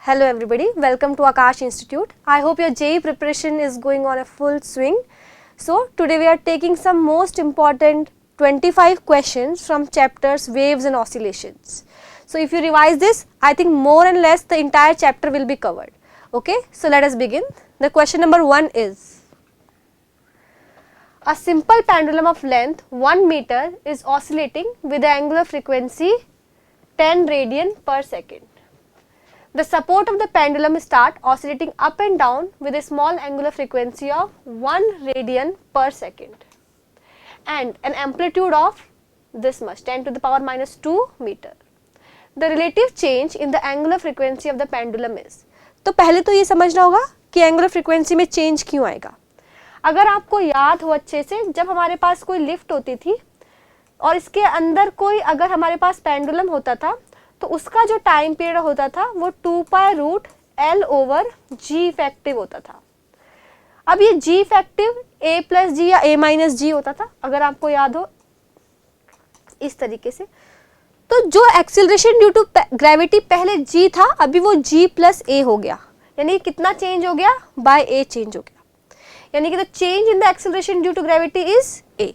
Hello everybody, welcome to Akash Institute. I hope your JEE preparation is going on a full swing. So today we are taking some most important 25 questions from chapters Waves and Oscillations. So if you revise this, I think more and less the entire chapter will be covered. Okay, so let us begin. The question number 1 is, a simple pendulum of length 1 meter is oscillating with the angular frequency 10 radian per second. The support of the pendulum start oscillating up and down with a small angular frequency of 1 radian per second and an amplitude of this much, 10 to the power minus 2 meter. The relative change in the angular frequency of the pendulum is. तो पहले तो ये समझना होगा कि angular frequency में change क्यों आएगा. अगर आपको याद हो अच्छे से, जब हमारे पास कोई लिफ्ट होती थी और इसके अंदर कोई अगर हमारे पास पेंडुलम होता था तो उसका जो टाइम पीरियड होता था वो 2 पाई रूट एल ओवर जी इफेक्टिव होता था. अब ये जी इफेक्टिव ए प्लस जी या ए माइनस जी होता था, अगर आपको याद हो इस तरीके से. तो जो एक्सीलरेशन ड्यू टू ग्रेविटी पहले जी था, अभी वो जी प्लस ए हो गया, यानी कितना चेंज हो गया, बाय ए चेंज हो गया, यानी कि the change in the acceleration due to gravity is a.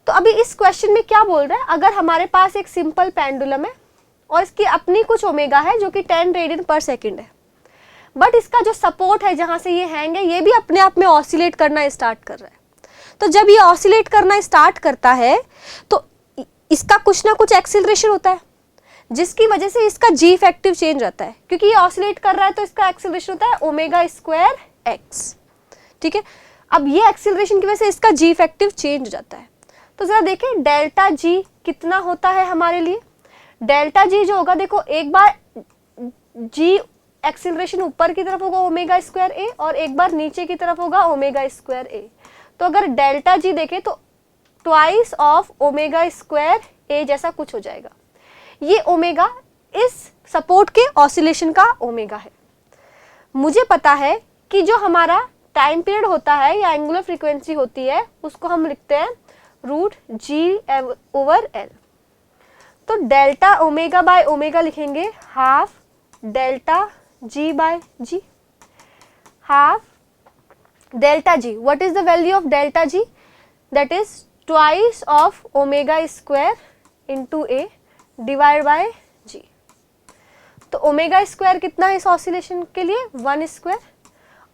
तो अभी इस क्वेश्चन में क्या बोल रहा है, अगर हमारे पास एक सिंपल पेंडुलम है और इसकी अपनी कुछ ओमेगा है जो कि 10 रेडियन पर सेकंड है, बट इसका जो सपोर्ट है जहां से ये हैंग है ये भी अपने आप में ऑसिलेट करना स्टार्ट कर रहा है. तो जब ये ऑसिलेट करना स्टार्ट करता है तो इसका कुछ ना कुछ एक्सीलरेशन होता है जिसकी वजह से इसका जी इफेक्टिव चेंज रहता है, क्योंकि ये ऑसिलेट कर रहा है तो इसका एक्सीलरेशन होता है ओमेगा स्क्वायर एक्स. ठीक है, अब ये एक्सीलरेशन की वजह से इसका जी इफेक्टिव चेंज हो जाता है. तो जरा देखें डेल्टा जी कितना होता है हमारे लिए. डेल्टा जी जो होगा, देखो एक बार जी एक्सीलरेशन ऊपर की तरफ होगा ओमेगा स्क्वायर ए और एक बार नीचे की तरफ होगा ओमेगा स्क्वायर ए. तो अगर डेल्टा जी देखें तो ट्वाइस ऑफ ओमेगा स्क्वायर ए जैसा कुछ हो जाएगा. ये ओमेगा इस सपोर्ट के ऑसिलेशन का ओमेगा है. मुझे पता है कि जो हमारा टाइम पीरियड होता है या एंगुलर फ्रीक्वेंसी होती है उसको हम लिखते हैं रूट जी ओवर एल. तो डेल्टा ओमेगा बाय ओमेगा लिखेंगे half delta g by g, half delta g. What is the value of delta g? That is twice of omega square into a divide by g. तो omega square कितना है इस oscillation के लिए? 1 square,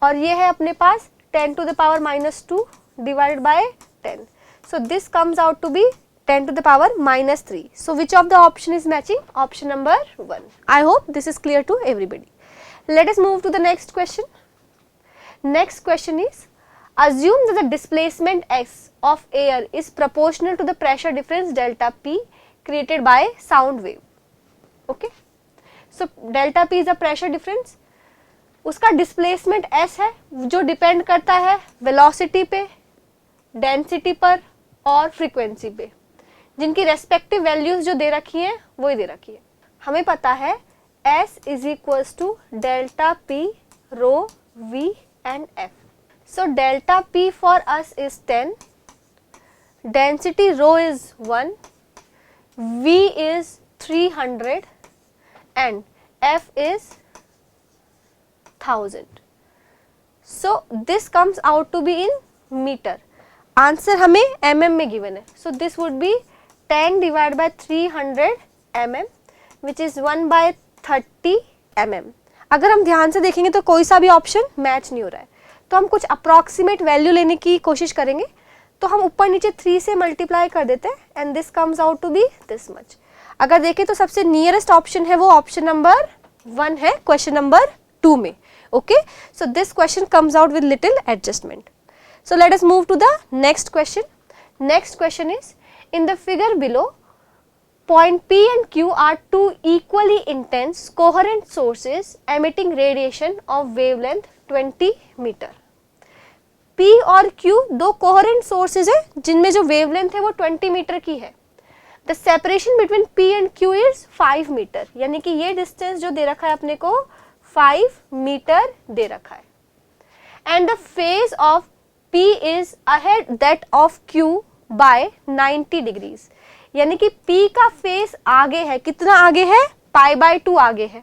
और ये है अपने पास 10 to the power minus 2 divided by 10. So this comes out to be 10 to the power minus 3. So which of the option is matching? Option number 1. I hope this is clear to everybody. Let us move to the next question. Next question is, assume that the displacement x of air is proportional to the pressure difference delta p created by sound wave. Okay. So delta p is the pressure difference. उसका displacement s है जो depend करता है velocity पे, density पर और frequency पे, जिनकी रेस्पेक्टिव वैल्यूज जो दे रखी हैं वो ही दे रखी है. हमें पता है S is equals to delta P rho V and F. So delta P for us is 10, density rho is 1, V is 300 and F is 1000. So this comes out to be in metre. Answer हमें mm में given है. So this would be 10 divide by 300 mm which is 1 by 30 mm. अगर हम ध्यान से देखेंगे तो कोई सा भी ऑप्शन मैच नहीं हो रहा है, तो हम कुछ अप्रॉक्सीमेट वैल्यू लेने की कोशिश करेंगे. तो हम ऊपर नीचे 3 से मल्टीप्लाई कर देते हैं and this comes out to be this much. अगर देखें तो सबसे नियरेस्ट ऑप्शन है वो ऑप्शन नंबर 1 है क्वेश्चन नंबर 2 में. Okay, so this question comes out with little adjustment. So let us move to the next question. Next question is, in the figure below, point P and Q are two equally intense coherent sources emitting radiation of wavelength 20 meter. P और Q दो coherent sources है जिनमें जो wavelength है वो 20 metre की है. The separation between P and Q is 5 metre, यानी कि ये distance जो दे रखा है अपने को 5 मीटर दे रखा है. And the phase of P is ahead that of Q by 90 degrees. यानी कि P का फेस आगे है, कितना आगे है? पाई बाय 2 आगे है.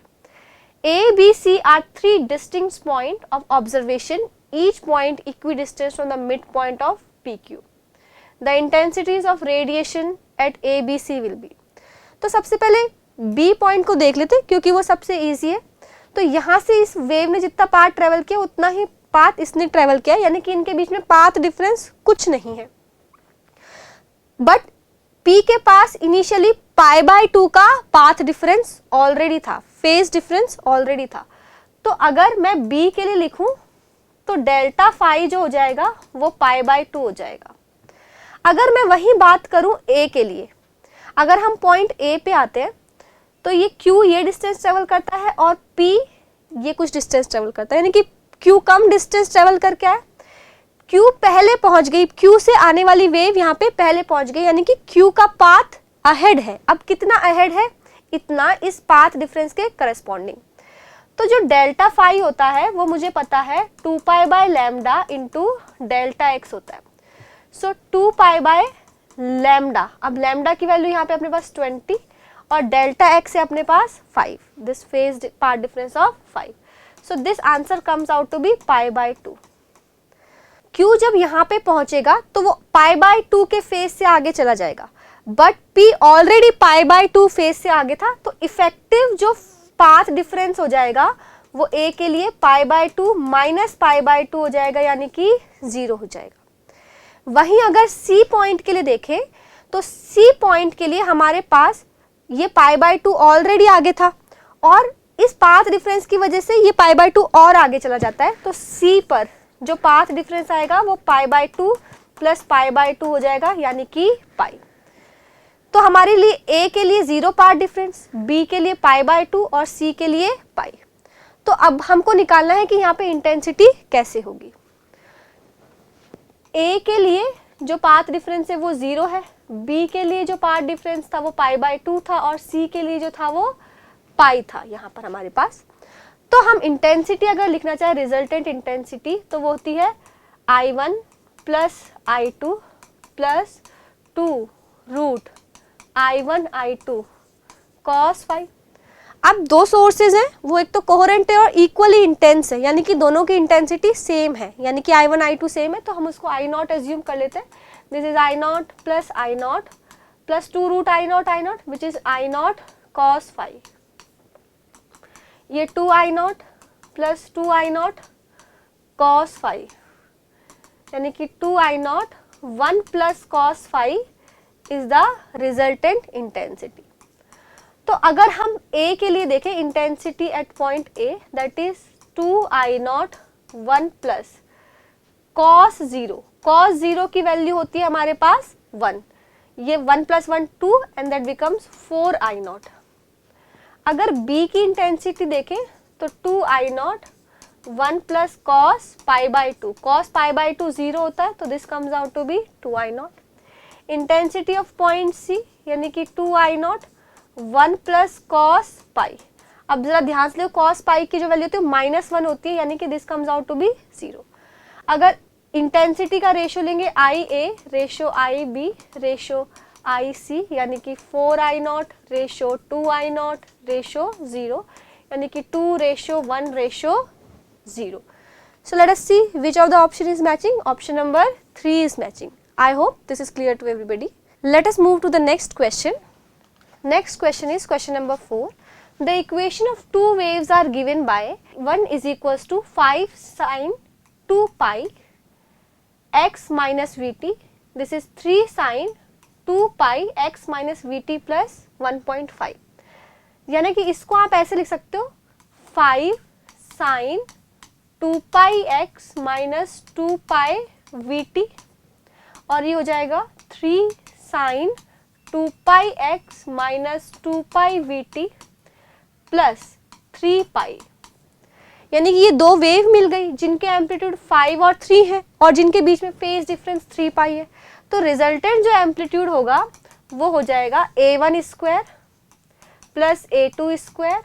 A, B, C are three distinct points of observation, each point equidistant from the midpoint of PQ. The intensities of radiation at A, B, C will be. तो सबसे पहले B पॉइंट को देख लेते क्योंकि वो सबसे ईजी है। तो यहाँ से इस वेव ने जितना पाथ ट्रेवल किया उतना ही पाथ इसने ट्रेवल किया, यानी कि इनके बीच में पाथ डिफरेंस कुछ नहीं है। बट P के पास इनिशियली π/2 का पाथ डिफरेंस ऑलरेडी था, फेज डिफरेंस ऑलरेडी था। तो अगर मैं B के लिए लिखूं तो डेल्टा फाई जो हो जाएगा वो π/2 हो जाएगा। अगर मैं वही बात करूं A के लिए, अगर हम पॉइंट A पे आते हैं तो ये Q ये डिस्टेंस ट्रेवल करता है और P ये कुछ डिस्टेंस ट्रेवल करता है, यानी कि Q कम डिस्टेंस ट्रेवल करके आया, Q पहले पहुंच गई, Q से आने वाली वेव यहाँ पे पहले पहुंच गई, यानी कि Q का पाथ अहेड है। अब कितना अहेड है? इतना इस पाथ डिफरेंस के करस्पॉन्डिंग। तो जो डेल्टा फाई होता है वो मुझे पता है 2π/λ इंटू डेल्टा एक्स होता है। सो 2π/λ, अब लैम्डा की वैल्यू यहाँ पे अपने पास 20 और डेल्टा एक्स है अपने पास 5, this phase path difference of 5। So this answer comes out to be π/2। Q जब यहाँ पे पहुंचेगा तो वो π/2 के फेज से आगे चला जाएगा, बट P ऑलरेडी π/2 फेज से आगे था, तो इफेक्टिव जो पाथ डिफरेंस हो जाएगा वो A के लिए π/2 माइनस π/2 हो जाएगा, यानी कि 0 हो जाएगा। वहीं अगर C पॉइंट के लिए देखें तो C पॉइंट के लिए हमारे पास ये π/2 ऑलरेडी आगे था और इस पाथ डिफरेंस की वजह से ये π/2 और आगे चला जाता है, तो C पर जो पाथ डिफरेंस आएगा वो π/2 प्लस π/2 हो जाएगा, यानी कि पाई। तो हमारे लिए A के लिए 0 पाथ डिफरेंस, B के लिए π/2 और C के लिए पाई। तो अब हमको निकालना है कि यहाँ पे इंटेंसिटी कैसे होगी। A के लिए जो पाथ डिफरेंस है वो 0 है, B के लिए जो पाथ डिफरेंस था वो π/2 था और C के लिए जो था वो पाई था यहाँ पर हमारे पास। तो हम इंटेंसिटी अगर लिखना चाहे रिजल्टेंट इंटेंसिटी तो वो होती है I1 plus I2 plus 2 root I1 I2 cos phi. अब दो सोर्सेज हैं, वो एक तो कोहेरेंट है और इक्वली इंटेंस है, यानी कि दोनों की इंटेंसिटी सेम है, यानी कि I1 I2 सेम है, तो हम उसको I0 एज्यूम कर लेते हैं। This is I0 plus I0 plus 2 root I0 which is I0 cos phi. ये 2I0 plus 2I0 cos phi, यानी कि 2I0 1 plus cos phi is the resultant intensity. तो अगर हम A के लिए देखें intensity at point A, that is 2I0 1 plus cos 0, cos 0 की वैल्यू होती है हमारे पास 1, ये 1 plus 1 2 and that becomes 4I0। अगर B की इंटेंसिटी देखें तो 2I0 1 प्लस cos π/2, cos π/2 0 होता है, तो this comes out to be 2I0। Intensity of point C यानी कि 2I0 1 प्लस cos पाई। अब जरा ध्यान से देखो, cos पाई की जो वैल्यू होती है -1 होती है, यानी कि this comes out to be 0। अगर इंटेंसिटी का रेशियो लेंगे IA ratio IB ratio IC, यानी कि 4I0 रेशियो 2I0 रेशियो 0, यानी कि 2:1:0। So let us see which of the option is matching. Option number 3 is matching. I hope this is clear to everybody. Let us move to the next question. Next question is question number 4. The equation of two waves are given by 1 is equals to 5 sin 2 pi x minus vt. This is 3 sin 2 pi x minus vt plus 1.5. यानी कि इसको आप ऐसे लिख सकते हो 5 sin 2 pi x minus 2 pi vt और ये हो जाएगा 3 sin 2 pi x minus 2 pi vt plus 3 पाई। यानी कि ये दो वेव मिल गई जिनके एम्पलीट्यूड 5 और 3 है और जिनके बीच में फेज डिफरेंस 3 पाई है। तो रिजल्टेंट जो एम्पलीट्यूड होगा वो हो जाएगा a1 square plus a2 square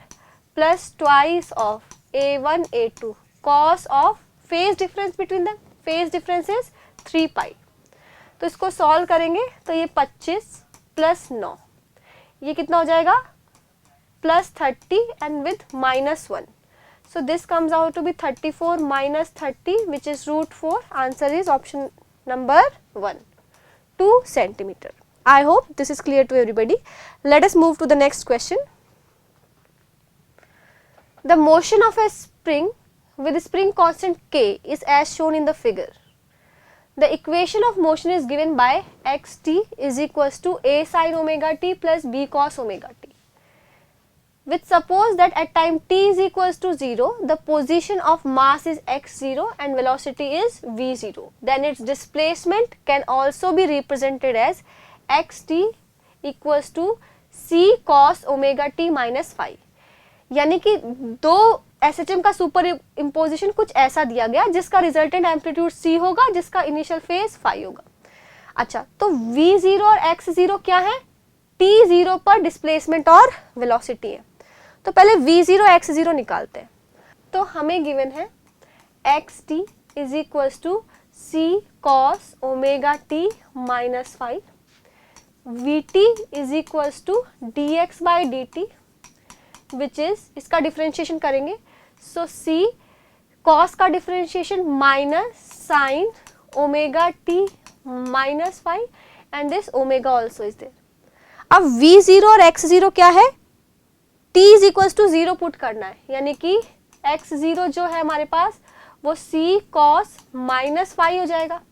plus twice of a1 a2 cos of phase difference between them, phase difference is 3 पाई। तो इसको सॉल्व करेंगे तो ये 25 प्लस 9, ये कितना हो जाएगा plus 30 and with minus 1. So this comes out to be 34 minus 30, which is root 4. Answer is option number 1, 2 centimeter. I hope this is clear to everybody. Let us move to the next question. The motion of a spring with spring constant K is as shown in the figure. The equation of motion is given by xt is equals to a sin omega t plus b cos omega t. Which suppose that at time t is equals to 0, the position of mass is x0 and velocity is v0. Then its displacement can also be represented as xt equals to c cos omega t minus phi. यानी कि दो SHM का super imposition कुछ ऐसा दिया गया जिसका resultant amplitude c होगा, जिसका इनिशियल फेज फाई होगा. अच्छा, तो v0 और x0 क्या है? t0 पर डिस्प्लेसमेंट और वेलोसिटी है. तो पहले v0 x0 निकालते हैं. तो हमें गिवन है xt is equals to c cos omega t minus phi, vt is equals to dx by dt which is, इसका डिफ्रेंशिएशन करेंगे. सो c cos का differentiation minus sine omega t minus phi and this omega also is there. अब v0 और x0 क्या है? t is equals to 0 put करना है, यानी कि x0 जो है हमारे पास वो c cos माइनस फाई हो जाएगा.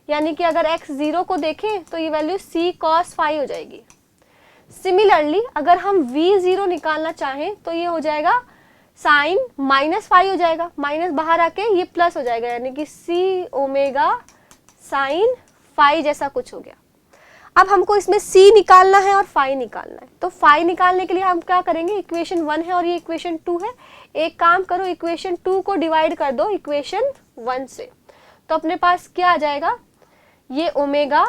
यानी कि अगर x0 को देखें तो ये वैल्यू c cos फाई हो जाएगी. सिमिलरली अगर हम v0 निकालना चाहें तो ये हो जाएगा साइन माइनस फाई हो जाएगा, माइनस बाहर आके ये प्लस हो जाएगा, यानी कि c ओमेगा साइन फाई जैसा कुछ हो गया. अब हमको इसमें c निकालना है और फाई निकालना है. तो फाई निकालने के लिए हम क्या करेंगे? इक्वेशन 1 है और ये इक्वेशन 2 है. एक काम करो, इक्वेशन 2 को डिवाइड कर दो इक्वेशन 1 से, तो अपने पास क्या आ जाएगा? ये omega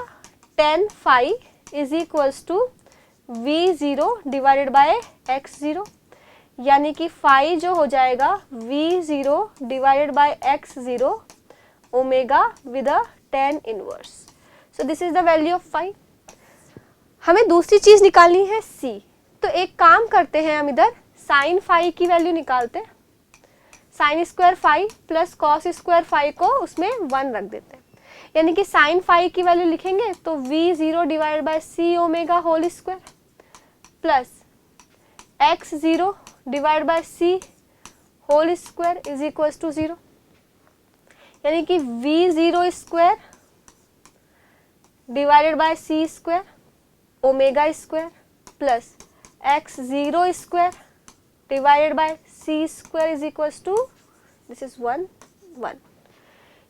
tan phi is equals to v0 divided by x0, यानी कि फाई जो हो जाएगा v0 divided by x0 omega with a tan inverse. So this is the value of phi. हमें दूसरी चीज निकालनी है c. तो एक काम करते हैं, हम इधर साइन फाई की वैल्यू निकालते हैं. Sine square phi plus cos square phi को उसमें 1 रख देते हैं, यानी कि साइन फाई की वैल्यू लिखेंगे तो v0 divided by c omega whole square plus x0 divide by c whole square is equals to 0, यानी कि v0 square divided by c square omega square plus x0 square divided by c square is equals to, this is 1 1,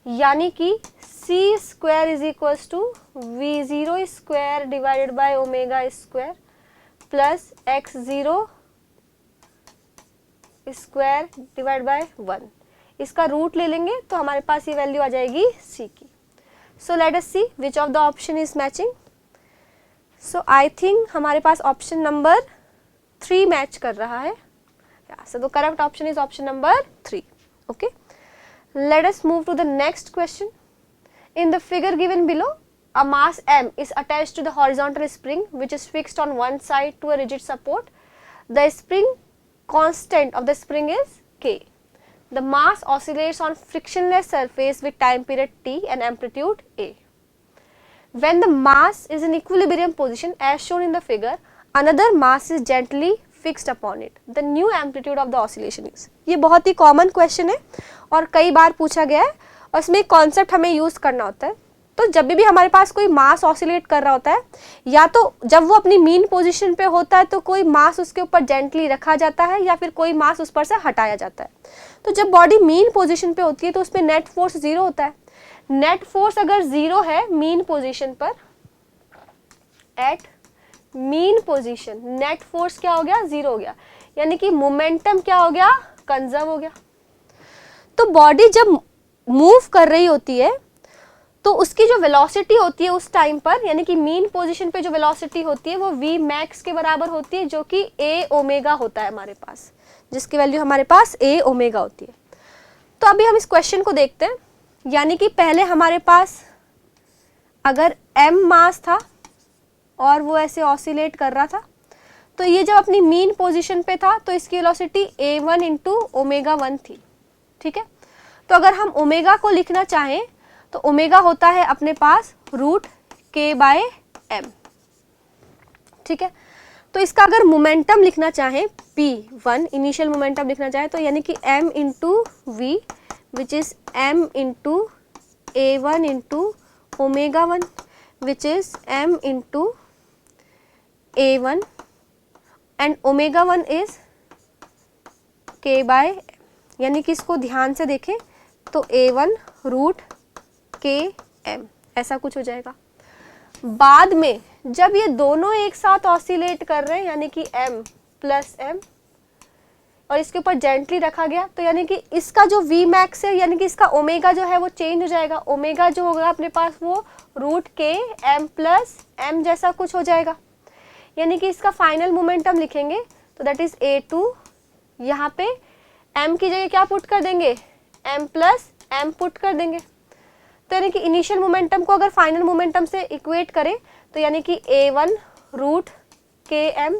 यानी कि c square is equals to v0 square divided by omega square plus x0 square divide by 1. इसका root ले लेंगे तो हमारे पास ये value आ जाएगी c की. So let us see which of the option is matching. So I think हमारे पास ऑप्शन नंबर 3 मैच कर रहा है. So the correct option is option number 3. Okay, let us move to the next question. In the figure given below, a mass m is attached to the horizontal spring which is fixed on one side to a rigid support. The spring constant of the spring is k. The mass oscillates on frictionless surface with time period t and amplitude a. When the mass is in equilibrium position as shown in the figure, another mass is gently fixed upon it. The new amplitude of the oscillation is. ये बहुत ही common question है और कई बार पूछा गया है और इसमें कॉन्सेप्ट हमें यूज करना होता है. तो जब भी हमारे पास कोई मास ऑसिलेट कर रहा होता है, या तो जब वो अपनी मीन पोजीशन पे होता है तो कोई मास उसके ऊपर जेंटली रखा जाता है या फिर कोई मास उस पर से हटाया जाता है. तो जब बॉडी मीन पोजीशन पे होती है तो उसमें नेट फोर्स 0 होता है. नेट फोर्स अगर 0 है मीन पोजीशन पर, at mean position net force क्या हो गया? 0 हो गया, यानी कि मोमेंटम क्या हो गया? कंजर्व हो गया. तो बॉडी जब मूव कर रही होती है तो उसकी जो वेलोसिटी होती है उस टाइम पर, यानी कि मीन पोजीशन पे जो वेलोसिटी होती है वो v मैक्स के बराबर होती है, जो कि a ओमेगा होता है हमारे पास, जिसकी वैल्यू हमारे पास a ओमेगा होती है. तो अभी हम इस क्वेश्चन को देखते हैं. यानी कि पहले हमारे पास अगर m मास था और वो ऐसे ऑसिलेट कर रहा था, तो ये जब अपनी मीन पोजीशन पे था तो इसकी वेलोसिटी a1 इंटू ओमेगा 1 थी, ठीक है। तो अगर हम ओमेगा को लिखना चाहें तो ओमेगा होता है अपने पास रूट k बाय m, ठीक है। तो इसका अगर मोमेंटम लिखना चाहें p1 इनिशियल मोमेंटम लिखना चाहें तो यानी कि m into v which is m into a1 into omega 1 which is m into a1 and omega 1 is k by m, यानी कि इसको ध्यान से देखें तो a1 रूट k m ऐसा कुछ हो जाएगा। बाद में जब ये दोनों एक साथ ऑसिलेट कर रहे हैं यानी कि m प्लस m और इसके ऊपर जेंटली रखा गया तो यानी कि इसका जो v मैक्स है यानी कि इसका ओमेगा जो है वो चेंज हो जाएगा। ओमेगा जो होगा अपने पास वो root k m plus m जैसा कुछ हो जाएगा, यानी कि इसका फाइनल मोमेंटम लिखेंगे तो दैट इज a2, यहाँ पे m की जगह क्या पुट कर देंगे, m प्लस m पुट कर देंगे। तो यानी कि इनिशियल मोमेंटम को अगर फाइनल मोमेंटम से इक्वेट करें तो यानी कि a1 root k m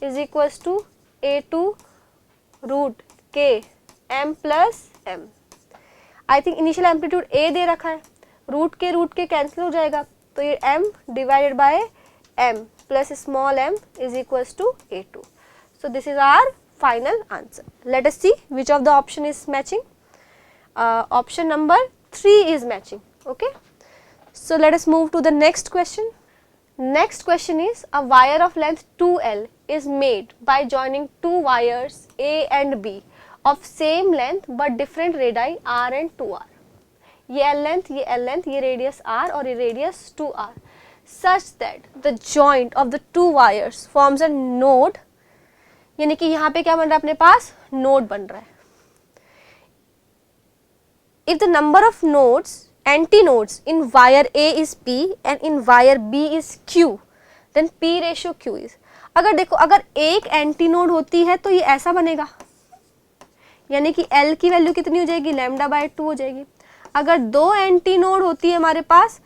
is equals to a2 root k m plus m. I think initial amplitude a दे रखा है, रूट के कैंसिल हो जाएगा तो ये m divided by m plus small m is equals to a2। So this is our final answer. Let us see which of the option is matching. Option number 3 is matching. Okay, so let us move to the next question. Next question is a wire of length 2L is made by joining two wires A and B of same length but different radii R and 2R. ये L length, ये radius R और ये radius 2R such that the joint of the two wires forms a node, यानी कि यहाँ पे क्या बन रहा है अपने पास, node बन रहा है। If the number of nodes, antinodes in wire A is P and in wire B is Q, then P ratio Q is। अगर देखो अगर एक एंटीनोड होती है तो ये ऐसा बनेगा, यानी कि L की वैल्यू कितनी हो जाएगी, लैम्डा बाय 2 हो जाएगी। अगर दो एंटीनोड होती है हमारे पास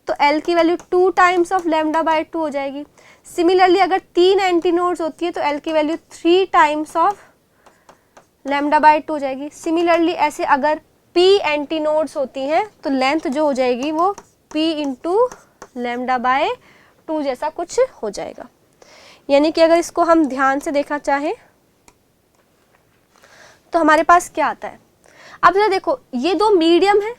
तो L की value 2 times of lambda by 2 हो जाएगी। सिमिलरली अगर 3 एंटीनोड्स होती है तो L की value 3 times of lambda by 2 हो जाएगी। सिमिलरली ऐसे अगर P एंटीनोड्स होती हैं तो लेंथ जो हो जाएगी वो P इंटू लैम्डा बाय 2 जैसा कुछ हो जाएगा। यानी कि अगर इसको हम ध्यान से देखना चाहें तो हमारे पास क्या आता है। अब जरा देखो ये दो मीडियम है,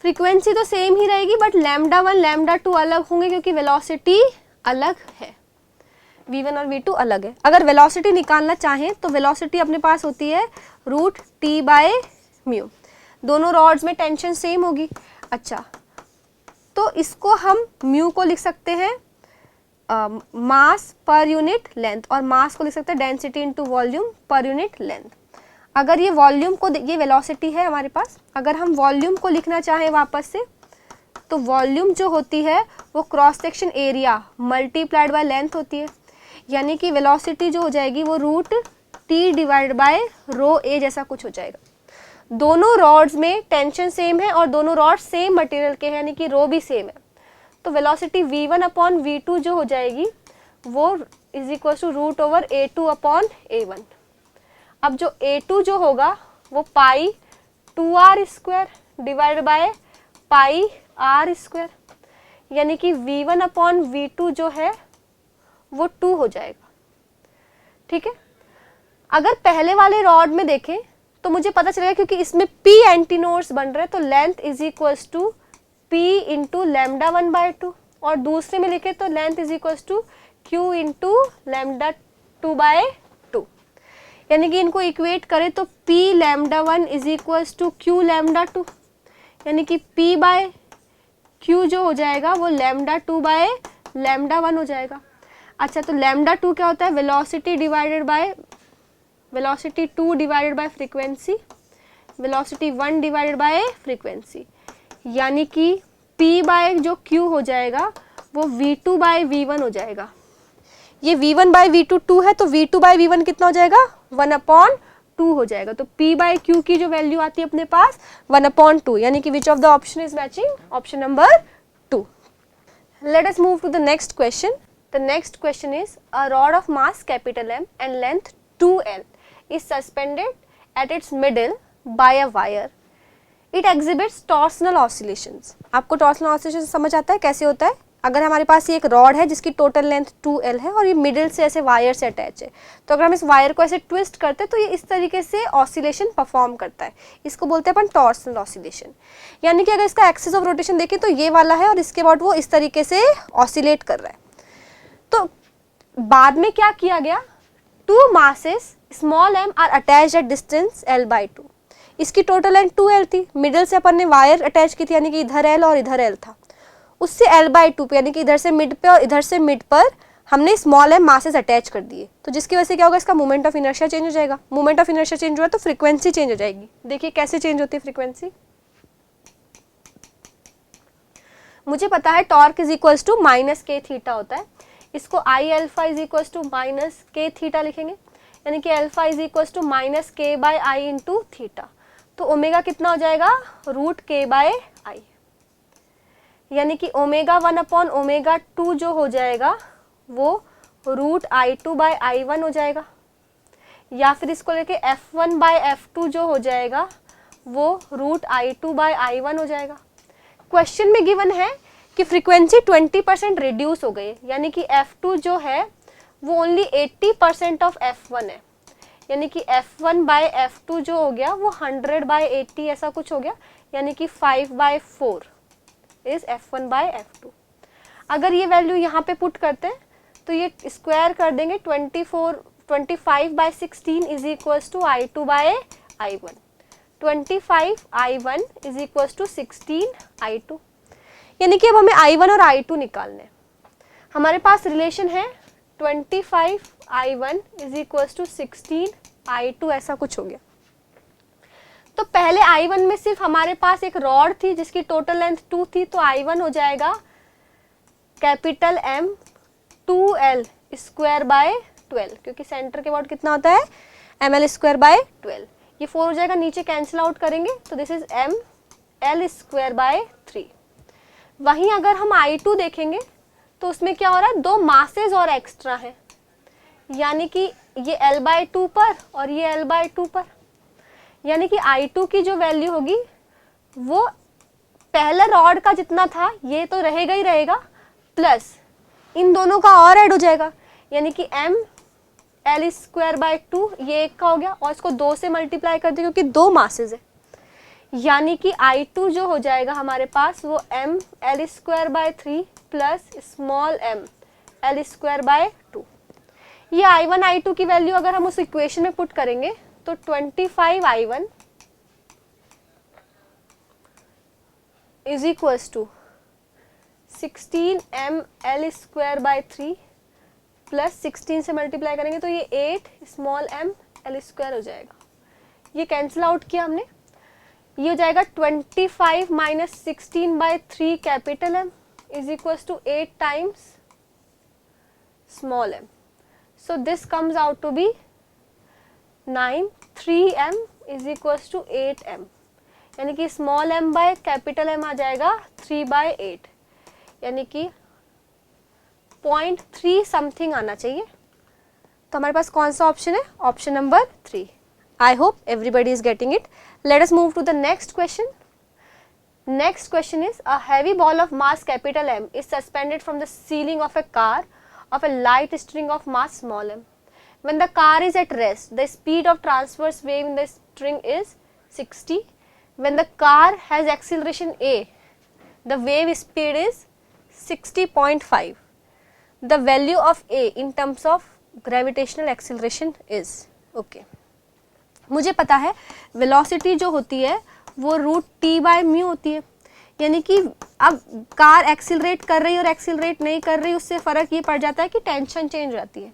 फ्रीक्वेंसी तो सेम ही रहेगी बट लैम्डा 1 लैम्डा 2 अलग होंगे क्योंकि वेलोसिटी अलग है, v1 और v2 अलग है। अगर वेलोसिटी निकालना चाहें तो वेलोसिटी अपने पास होती है रूट t बाय म्यू, दोनों रॉड्स में टेंशन सेम होगी। अच्छा तो इसको हम म्यू को लिख सकते हैं मास पर यूनिट लेंथ और मास को लिख सकते हैं density into volume per unit length. अगर ये वॉल्यूम को, ये वेलोसिटी है हमारे पास, अगर हम वॉल्यूम को लिखना चाहें वापस से तो वॉल्यूम जो होती है वो cross section area multiplied by length होती है, यानी कि वेलोसिटी जो हो जाएगी वो रूट टी डिवाइड बाय रो ए जैसा कुछ हो जाएगा। दोनों रॉड्स में टेंशन सेम है और दोनों रॉड्स सेम मटेरियल के हैं यानी कि रो भी सेम है, तो वेलोसिटी v1 अपॉन v2 जो हो जाएगी वो is equal to root over a2 upon a1। अब जो a2 जो होगा वो pi 2r square divide by pi r square, यानी कि v1 अपॉन v2 जो है वो 2 हो जाएगा। ठीक है, अगर पहले वाले रॉड में देखें तो मुझे पता चलेगा क्योंकि इसमें P एंटीनोड्स बन रहे हैं तो length is equals to P into lambda 1 by 2 और दूसरे में लिखे तो length is equals to Q into lambda 2 by 2, यानी कि इनको इक्वेट करें तो P lambda 1 is equals to Q lambda 2, यानी कि P बाय Q जो हो जाएगा वो लैम्डा 2 बाय लैम्डा 1 हो जाएगा। अच्छा तो लैम्डा 2 क्या होता है, velocity divided by velocity 2 divided bye frequency, velocity 1 divided by frequency, यानी कि P बाय जो Q हो जाएगा वो V2 बाय V1 हो जाएगा। ये V1 बाय V2 2 है तो V2 बाय V1 कितना हो जाएगा, 1 अपॉन 2 हो जाएगा। तो P बाय Q की जो वैल्यू आती है अपने पास 1 अपॉन 2, यानी कि which of the option is matching, option number 2। Let us move to the next question. The next question is, a rod of mass capital M and length 2L is suspended at its middle by a wire. It exhibits torsional oscillations. आपको torsional oscillation समझ आता है कैसे होता है? अगर हमारे पास ये एक रॉड है जिसकी टोटल लेंथ 2L है और ये मिडिल से ऐसे वायर से अटैच है, तो अगर हम इस वायर को ऐसे ट्विस्ट करते हैं तो ये इस तरीके से ऑसिलेशन परफॉर्म करता है. इसको बोलते हैं अपन टॉर्सनल ऑसिलेशन. यानी कि अगर इसका एक्सिस ऑफ रोटेशन देखें तो ये वाला है और इसके बाद वो इस तरीके से ऑसिलेट कर रहा है. तो बाद में क्या किया गया, two masses small m are attached at distance L/2. इसकी टोटल लेंथ 2L थी, मिडिल से अपन ने वायर अटैच की थी यानी कि इधर L और इधर L था. उससे L/2 पे यानी कि इधर से मिड पे और इधर से मिड पर हमने स्मॉल m मासेस अटैच कर दिए. तो जिसकी वजह से क्या होगा, इसका मोमेंट ऑफ इनर्शिया चेंज हो जाएगा. मोमेंट ऑफ इनर्शिया चेंज हुआ तो फ्रीक्वेंसी चेंज हो जाएगी. देखिए कैसे चेंज होती है फ्रीक्वेंसी. मुझे पता है torque is equals to minus k theta होता है. इसको I alpha is equals to minus k theta लिखेंगे, यानी कि alpha is equals to minus k by I into theta. तो ओमेगा कितना हो जाएगा, रूट के बाय आई, यानी कि ओमेगा 1 अपॉन ओमेगा 2 जो हो जाएगा वो रूट I2 बाय I1 हो जाएगा. या फिर इसको लेके F1 बाय F2 जो हो जाएगा वो रूट I2 बाय I1 हो जाएगा. क्वेश्चन में गिवन है कि फ्रीक्वेंसी 20% रिड्यूस हो गई, यानी कि F2 जो है वो ओनली 80% ऑफ F1 है, यानी कि F1 बाय F2 जो हो गया वो 100 बाय 80 ऐसा कुछ हो गया, यानी कि 5/4 इज F1 बाय F2. अगर ये वैल्यू यहाँ पे पुट करते हैं तो ये स्क्वायर कर देंगे, 25/16 is equals to I2 by I1. 25 I1 is equals to 16 I2, यानी कि अब हमें I1 और I2 निकालने हैं. हमारे पास रिलेशन है 25 I1 is equals to 16 I2 ऐसा कुछ हो गया. तो पहले I1 में सिर्फ हमारे पास एक रॉड थी जिसकी टोटल लेंथ 2 थी, तो I1 हो जाएगा capital M 2L square by 12, क्योंकि सेंटर के अबाउट कितना होता है ml स्क्वायर बाय 12. ये 4 हो जाएगा, नीचे कैंसिल आउट करेंगे तो this is m l square by 3. वहीं अगर हम I2 देखेंगे तो उसमें क्या हो रहा है, 2 मासेस और एक्स्ट्रा है, यानी कि ये L/2 पर और ये L/2 पर, यानी कि I2 की जो वैल्यू होगी वो पहले रॉड का जितना था ये तो रहेगा ही रहेगा, प्लस इन दोनों का और ऐड हो जाएगा, यानी कि m l स्क्वायर बाय 2 ये एक का हो गया और इसको 2 से मल्टीप्लाई कर दिया क्योंकि 2 मासेस है, यानी कि I2 जो हो जाएगा हमारे पास वो m l square by 3 plus small m l square by 2. ये I1 I2 की वैल्यू अगर हम उस इक्वेशन में पुट करेंगे तो 25 I1 is equals to 16 m l square by 3 plus 16 से मल्टीप्लाई करेंगे तो ये 8 स्मॉल m l स्क्वायर हो जाएगा. ये कैंसिल आउट किया हमने, ये हो जाएगा 25 minus 16 by 3 capital M is equals to 8 times small m. So this comes out to be 9. 3m is equals to 8m, यानी कि small m by capital M आ जाएगा 3/8, यानी कि 0.3 समथिंग आना चाहिए. तो हमारे पास कौन सा ऑप्शन है, option number 3. I hope everybody is getting it. Let us move to the next question. Next question is, a heavy ball of mass capital M is suspended from the ceiling of a car of a light string of mass small m. When the car is at rest, the speed of transverse wave in the string is 60. When the car has acceleration a, the wave speed is 60.5. The value of a in terms of gravitational acceleration is. Okay. मुझे पता है velocity जो होती है वो root T by mu होती है, यानी कि अब कार एक्सिलरेट कर रही और एक्सिलरेट नहीं कर रही उससे फ़र्क ये पड़ जाता है कि टेंशन चेंज हो जाती है.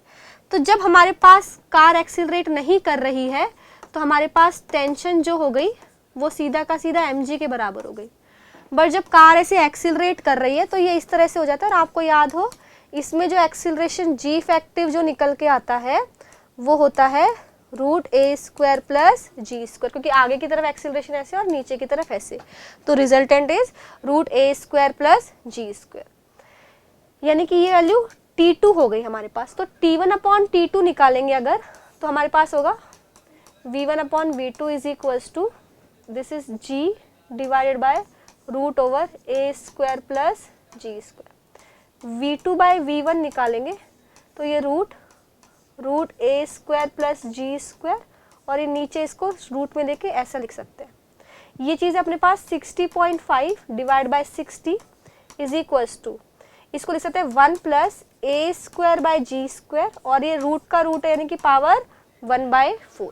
तो जब हमारे पास कार एक्सिलरेट नहीं कर रही है तो हमारे पास टेंशन जो हो गई वो सीधा का सीधा mg के बराबर हो गई. बट जब कार ऐसे एक्सिलरेट कर रही है तो ये इस तरह से हो जाता है. और आपको याद हो इसमें जो एक्सिलरेशन g इफेक्टिव जो निकल के आता है वो होता है root a square plus g square, क्योंकि आगे की तरफ एक्सिलरेशन ऐसे और नीचे की तरफ ऐसे, तो resultant is root a square plus g square, यानी कि ये वैल्यू T2 हो गई हमारे पास, तो T1 अपॉन T2 निकालेंगे अगर, तो हमारे पास होगा V1 upon V2 is equals to, this is G divided by root over a square plus g square. V2 by V1 निकालेंगे तो ये root a square plus g square, और ये नीचे इसको रूट में लेके ऐसा लिख सकते हैं। ये चीज़ अपने पास 60.5 divide by 60 is equals to, इसको लिख सकते हैं 1 plus a square by g square, और ये रूट का रूट है यानी कि पावर 1/4।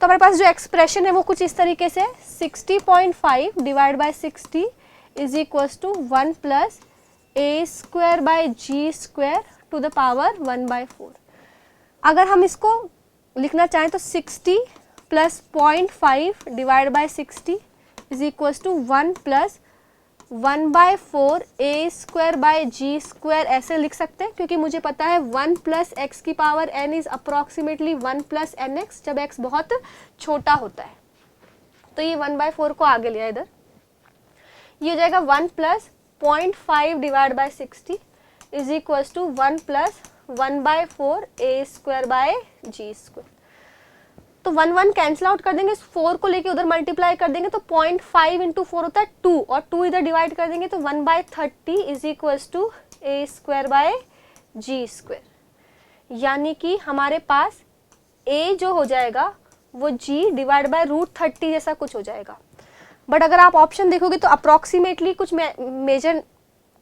तो हमारे पास जो एक्सप्रेशन है वो कुछ इस तरीके से 60.5 divide by 60 is equals to 1 plus a square by g square to the power 1/4। अगर हम इसको लिखना चाहें तो 60 plus 0.5 divide by 60 is equals to 1 plus 1/4 a square by g square ऐसे लिख सकते हैं, क्योंकि मुझे पता है 1 प्लस एक्स की power n is approximately 1 plus n x, जब x बहुत छोटा होता है। तो ये 1/4 को आगे लिया इधर, ये हो जाएगा 1 plus 0.5 divide by 60 is equals to 1 plus 1/4 a square by g square. तो 1 कैंसिल आउट कर देंगे, 4 को लेके उधर मल्टीप्लाई कर देंगे तो 0.5 इंटू 4 होता है 2, और 2 इधर डिवाइड कर देंगे तो 1/30 is equals to a square by g square. यानी कि हमारे पास a जो हो जाएगा वो g डिवाइड बाय √30 जैसा कुछ हो जाएगा। बट अगर आप ऑप्शन देखोगे तो अप्रॉक्सीमेटली कुछ मेजर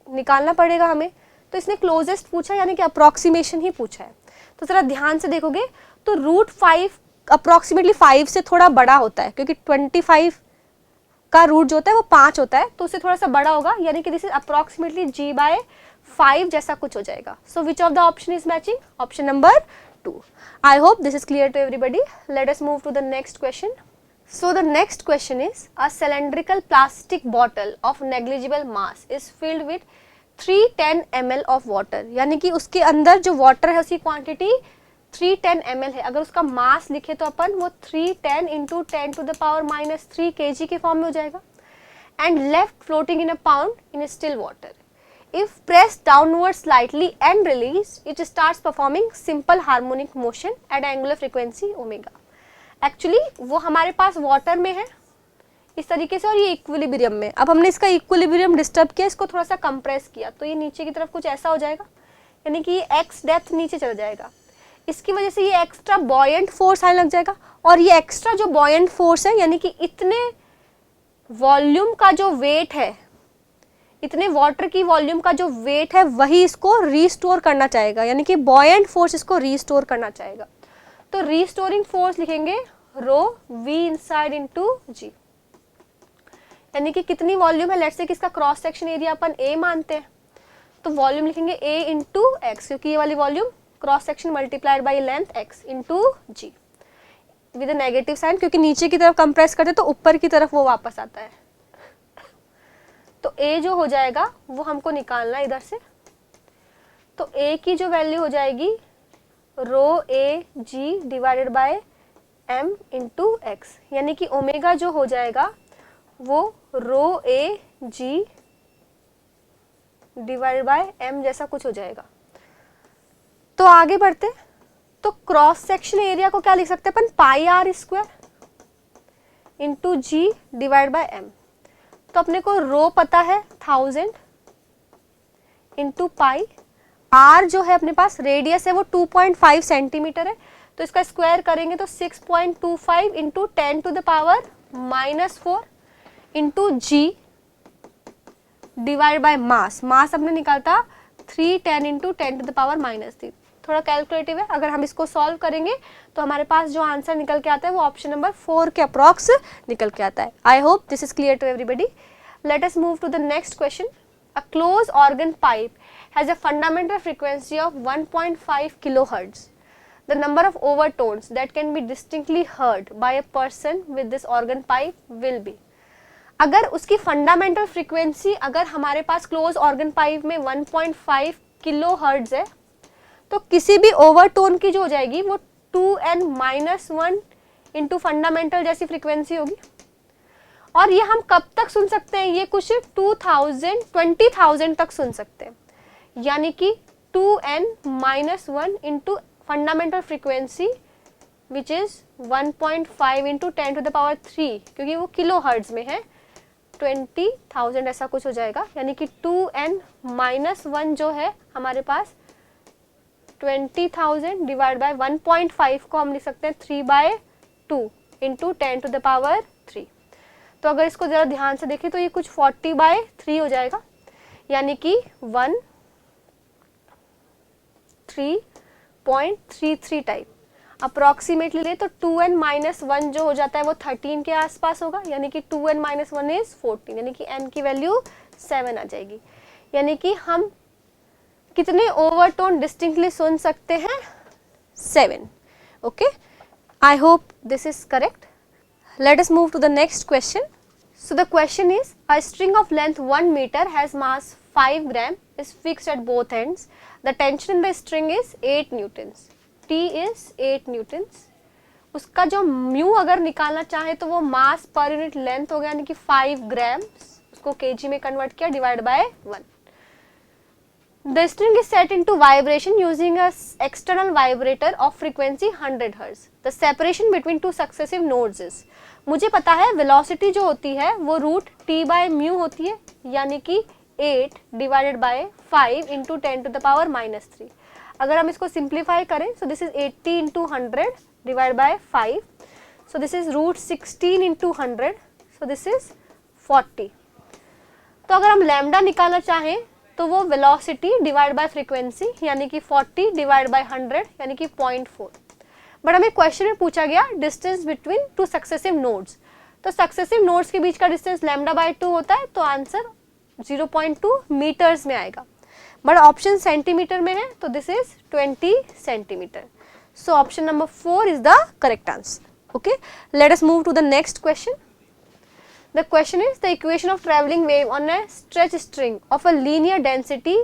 निकालना पड़ेगा हमें, तो इसने क्लोजेस्ट पूछा यानी कि अप्रॉक्सीमेशन ही पूछा है। तो जरा ध्यान से देखोगे तो √5 अप्रॉक्सीमेटली 5 से थोड़ा बड़ा होता है, क्योंकि 25 का रूट जो होता है वो 5 होता है, तो उससे थोड़ा सा बड़ा होगा, यानी कि this is approximately g by 5 जैसा कुछ हो जाएगा। So which of the option is matching? Option number 2। I hope this is clear to everybody. Let us move to the next question. So the next question is, a cylindrical plastic bottle of negligible mass is filled with 310 ml of water, यानी कि उसके अंदर जो water है उसकी quantity 310 ml है। अगर उसका मास लिखे तो अपन वो 310 into 10 to the power -3 kg के फॉर्म में हो जाएगा, and left floating in a pond in still water. If pressed downward slightly and released, it starts performing simple harmonic motion at angular frequency omega. Actually वो हमारे पास water में है इस तरीके से, और ये इक्विलिब्रियम में। अब हमने इसका इक्विलिब्रियम डिस्टर्ब किया, इसको थोड़ा सा कंप्रेस किया, तो ये नीचे की तरफ कुछ ऐसा हो जाएगा, यानी कि ये एक्स डेप्थ नीचे चला जाएगा। इसकी वजह से ये एक्स्ट्रा बॉयंट फोर्स आने लग जाएगा, और ये एक्स्ट्रा जो बॉयंट फोर्स है यानी कि इतने वॉल्यूम का जो वेट है, इतने वाटर की वॉल्यूम का जो वेट है वही इसको रीस्टोर करना चाहेगा, यानी कि बॉयंट फोर्स इसको रीस्टोर करना चाहेगा। तो रीस्टोरिंग फोर्स लिखेंगे रो वी इनसाइड इंटू जी, यानी कि कितनी वॉल्यूम है, लेट्स से कि इसका क्रॉस सेक्शन एरिया अपन ए मानते हैं, तो वॉल्यूम लिखेंगे ए इंटू एक्स, क्योंकि ये वाली volume cross section multiplied by length x into g with a negative sign, क्योंकि नीचे की तरफ कंप्रेस करते तो ऊपर की तरफ वो वापस आता है। तो ए जो हो जाएगा वो हमको निकालना है इधर से, तो ए की जो वैल्यू हो जाएगी rho a g divided by m into x, यानी कि ओमेगा जो हो जाएगा वो rho a g divided by m जैसा कुछ हो जाएगा। तो आगे बढ़ते, तो क्रॉस सेक्शन एरिया को क्या लिख सकते हैं अपन, pi r square into g divide by m. तो अपने को रो पता है 1000 इंटू पाई, आर जो है अपने पास रेडियस है वो 2.5 सेंटीमीटर है, तो इसका स्क्वायर करेंगे तो 6.25 into 10 to the power -4 into g divide by mass. Mass अपने निकालता 310 इंटू 10 टू द पावर -3। थोड़ा कैलकुलेटिव है, अगर हम इसको सॉल्व करेंगे तो हमारे पास जो आंसर निकल के आता है वो ऑप्शन नंबर 4 के अप्रॉक्स निकल के आता है। I hope this is clear to everybody. Let us move to the next question. A close organ pipe has a fundamental frequency of 1.5 kilohertz. The number of overtones that can be distinctly heard by a person with this organ pipe will be. अगर उसकी fundamental frequency अगर हमारे पास close organ pipe में 1.5 kilo hertz है, तो किसी भी overtone की जो हो जाएगी वो 2n-1 इंटू फंडामेंटल जैसी फ्रीक्वेंसी होगी। और ये हम कब तक सुन सकते हैं, ये कुछ 2000 तक सुन सकते हैं, यानी कि 2n minus 1 into fundamental frequency which is 1.5 into 10 to the power 3, क्योंकि वो किलो हर्ट्ज में है, 20,000 ऐसा कुछ हो जाएगा, यानी कि 2n minus 1 जो है हमारे पास 20,000 डिवाइड बाय 1.5 को हम लिख सकते हैं 3/2 इंटू 10 टू द पावर 3। तो अगर इसको ज़रा ध्यान से देखें तो ये कुछ 40/3 हो जाएगा, यानी कि 13.33 टाइप अप्रॉक्सीमेटली ले तो 2n माइनस 1 जो हो जाता है वो 13 के आसपास होगा, यानी कि 2n माइनस 1 इज 14, यानी कि n की वैल्यू 7 आ जाएगी। यानी कि हम कितने ओवरटोन डिस्टिंक्टली सुन सकते हैं? 7। Okay, I hope this is correct. Let us move to the next question. So the question is, a string of length 1 meter has mass 5 gram is fixed at both ends. The tension in the string is 8 newtons. T is 8 newtons. उसका जो mu अगर निकालना चाहे तो वो मास per unit length हो गया, यानी कि 5 ग्राम्स, उसको केजी में कन्वर्ट किया divide by 1. The string is set into vibration using a external vibrator of frequency 100 Hz. The separation between two successive nodes is. मुझे पता है वेलोसिटी जो होती है वो रूट टी बाय म्यू होती है, यानी कि 8 divided by 5 into 10 to the power -3. अगर हम इसको सिंप्लीफाई करें, so this is 80 into 100 divide by 5, so this is root 16 into 100, so this is 40. तो अगर हम लैम्डा निकालना चाहें तो वो वेलोसिटी डिवाइड बाय फ्रीक्वेंसी, यानी कि 40 डिवाइड बाय 100, यानी कि 0.4. बट हमें क्वेश्चन में पूछा गया distance between two successive nodes, तो सक्सेसिव नोड्स के बीच का डिस्टेंस लैम्डा बाय 2 होता है, तो आंसर 0.2 मीटर्स में आएगा. बट ऑप्शन सेंटीमीटर में है, तो this is 20 centimetre. So option number 4 is the correct answer. Okay, let us move to the next question. The question is, the equation of traveling wave on a stretch string of a linear density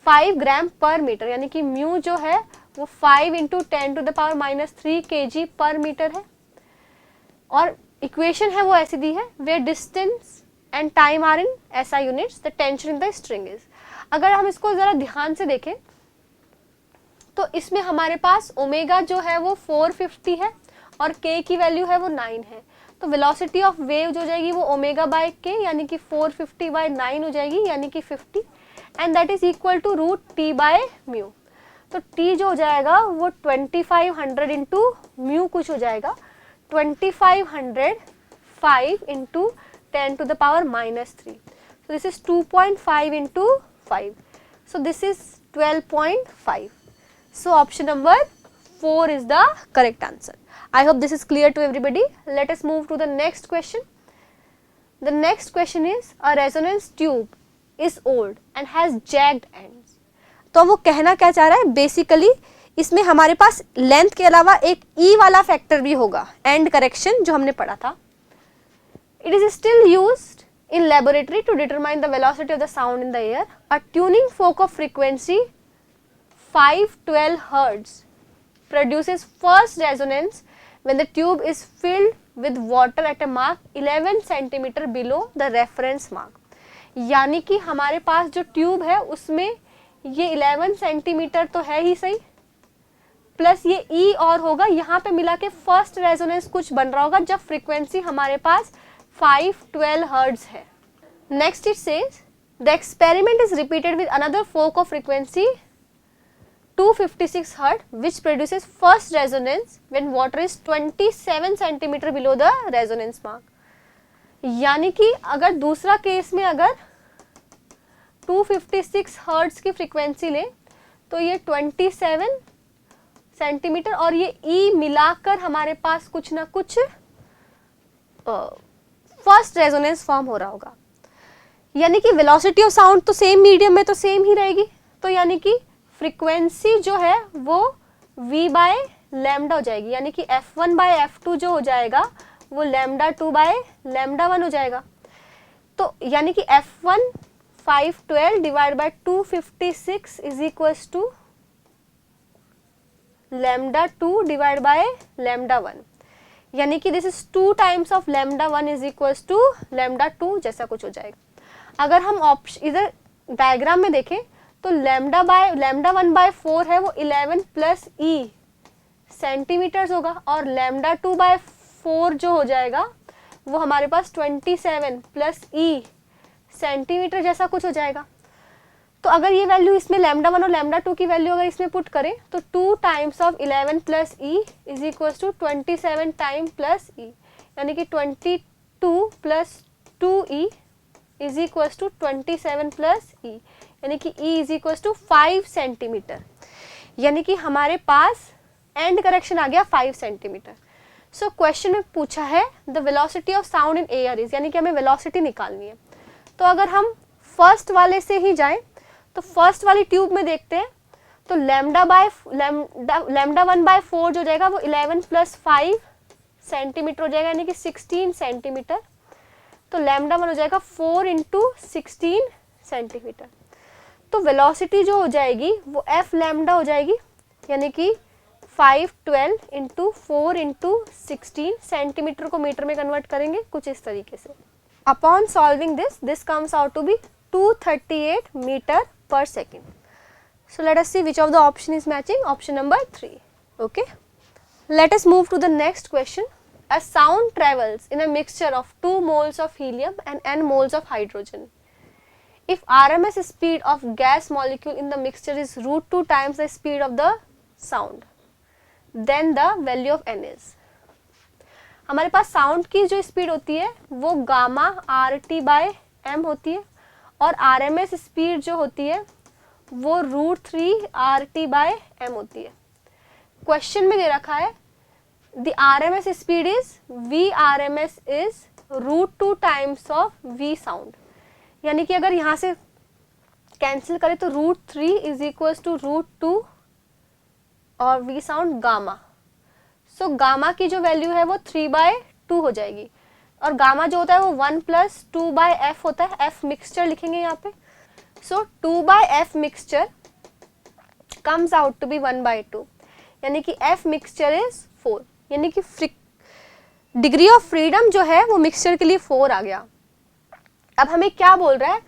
5 gram per meter, यानी कि mu जो है वो 5 into 10 to the power -3 kg पर metre है, और equation है वो ऐसी दी है, where distance and time are in SI units, the tension in the string is. अगर हम इसको जरा ध्यान से देखें तो इसमें हमारे पास ओमेगा जो है वो 450 है और k की वैल्यू है वो 9 है, तो वेलोसिटी ऑफ वेव जो हो जाएगी वो ओमेगा बाय के, यानी कि 450 बाय 9 हो जाएगी, यानी कि 50, and that is equal to root T by mu. तो टी जो हो जाएगा वो 2500 इंटू म्यू कुछ हो जाएगा, 2500 5 into 10 to the power -3, so this is 2.5 into 5, so this is 12.5. so option number 4 is the correct answer. I hope this is clear to everybody. Let us move to the next question. The next question is, a resonance tube is old and has jagged ends. तो वो कहना क्या चाह रहा है, basically इसमें हमारे पास length के अलावा एक ई वाला फैक्टर भी होगा, एंड करेक्शन जो हमने पढ़ा था. It is still used in laboratory to determine the velocity of the sound in the air. A tuning fork of frequency 512 Hz produces first resonance when the tube is filled with water at a mark 11 centimeter below the reference mark. यानी कि हमारे पास जो tube है उसमें ये 11 centimetre तो है ही सही, प्लस ये ई और होगा, यहाँ पे मिला के फर्स्ट रेजोनेंस कुछ बन रहा होगा जब फ्रीक्वेंसी हमारे पास 512 हर्ट्ज है. Next it says, the experiment is repeated with another fork of frequency 256 Hz, which produces first resonance when water is 27 centimeter below the resonance mark. यानी कि अगर दूसरा केस में अगर 256 Hz की फ्रीक्वेंसी ले तो ये 27 सेंटीमीटर और ये E मिलाकर हमारे पास कुछ ना कुछ फर्स्ट रेजोनेंस फॉर्म हो रहा होगा. यानी कि वेलोसिटी ऑफ साउंड तो सेम मीडियम में तो सेम ही रहेगी, तो यानी कि फ्रीक्वेंसी जो है वो v बाय लैम्डा हो जाएगी, यानी कि f1 बाय f2 जो हो जाएगा वो लैम्डा 2 बाय लैम्डा 1 हो जाएगा. तो यानी कि f1 512 divide by 256 is equals to lambda 2 divide by lambda 1, यानी कि this is 2 times of lambda 1 is equals to lambda 2 जैसा कुछ हो जाएगा. अगर हम इधर डायग्राम में देखें तो लैम्डा 1/4 है वो 11 प्लस ई सेंटीमीटर्स होगा, और लैम्डा 2/4 जो हो जाएगा वो हमारे पास 27 प्लस ई सेंटीमीटर जैसा कुछ हो जाएगा। तो अगर ये वैल्यू इसमें लैम्डा 1 और लैम्डा 2 की वैल्यू अगर इसमें पुट करें तो 2 times of 11 plus e is equal to 27 time plus e, यानी कि 22 plus 2e is equal to 27 plus e, यानी कि e is equal to 5 centimetre, यानी कि हमारे पास एंड करेक्शन आ गया 5 सेंटीमीटर। सो क्वेश्चन में पूछा है the velocity of sound in air is, यानी कि हमें वेलोसिटी निकालनी है। तो अगर हम फर्स्ट वाले से ही जाएं तो फर्स्ट वाली ट्यूब में देखते हैं, तो लैम्डा 1/4 जो जाएगा वो 11 प्लस 5 सेंटीमीटर हो जाएगा, यानी कि 16 सेंटीमीटर। तो लैम्डा 1 हो जाएगा 4 इंटू 16 सेंटीमीटर। तो वेलोसिटी जो हो जाएगी वो एफ लैम्डा हो जाएगी, यानी कि 512 इंटू 4 इंटू 16 सेंटीमीटर को मीटर में कन्वर्ट करेंगे कुछ इस तरीके से। Upon solving this comes out to be 238 metre per second. So let us see which of the option is matching. Option number 3. Okay. Let us move to the next question. A sound travels in a mixture of 2 moles of helium and n moles of hydrogen. If RMS speed of gas molecule in the mixture is √2 times the speed of the sound, then the value of n is. हमारे पास sound की जो speed होती है वो gamma RT/m होती है, और RMS speed जो होती है वो √3 RT/m होती है। क्वेश्चन में दे रखा है the RMS speed is VRMS is √2 times of V sound, यानी कि अगर यहाँ से कैंसिल करें तो √3 इज इक्वल टू √2 और V sound gamma. So gamma की जो वैल्यू है वो 3/2 हो जाएगी, और गामा जो होता है वो 1 प्लस 2/f होता है, f मिक्सचर लिखेंगे यहाँ पे। So 2/f mixture comes out to be 1/2, यानी कि f मिक्सचर इज 4, यानी कि डिग्री ऑफ फ्रीडम जो है वो मिक्सचर के लिए 4 आ गया। अब हमें क्या बोल रहा है,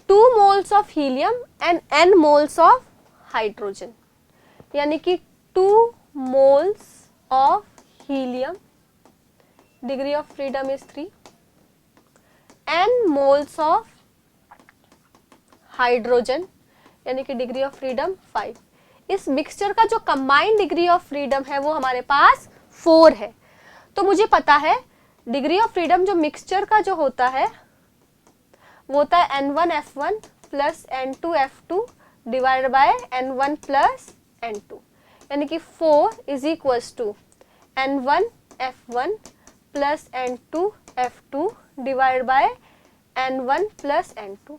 2 moles of helium and n moles of hydrogen, यानी कि 2 moles of helium degree of freedom is 3 and moles of hydrogen यानी कि degree of freedom 5। इस मिक्सचर का जो combined degree of freedom है वो हमारे पास 4 है। तो मुझे पता है degree of freedom जो मिक्सचर का जो होता है वो होता है N1F1 plus N2F2 divided by N1 plus N2, यानी कि 4 is equals to N1F1 plus N2F2 divide by N1 plus N2।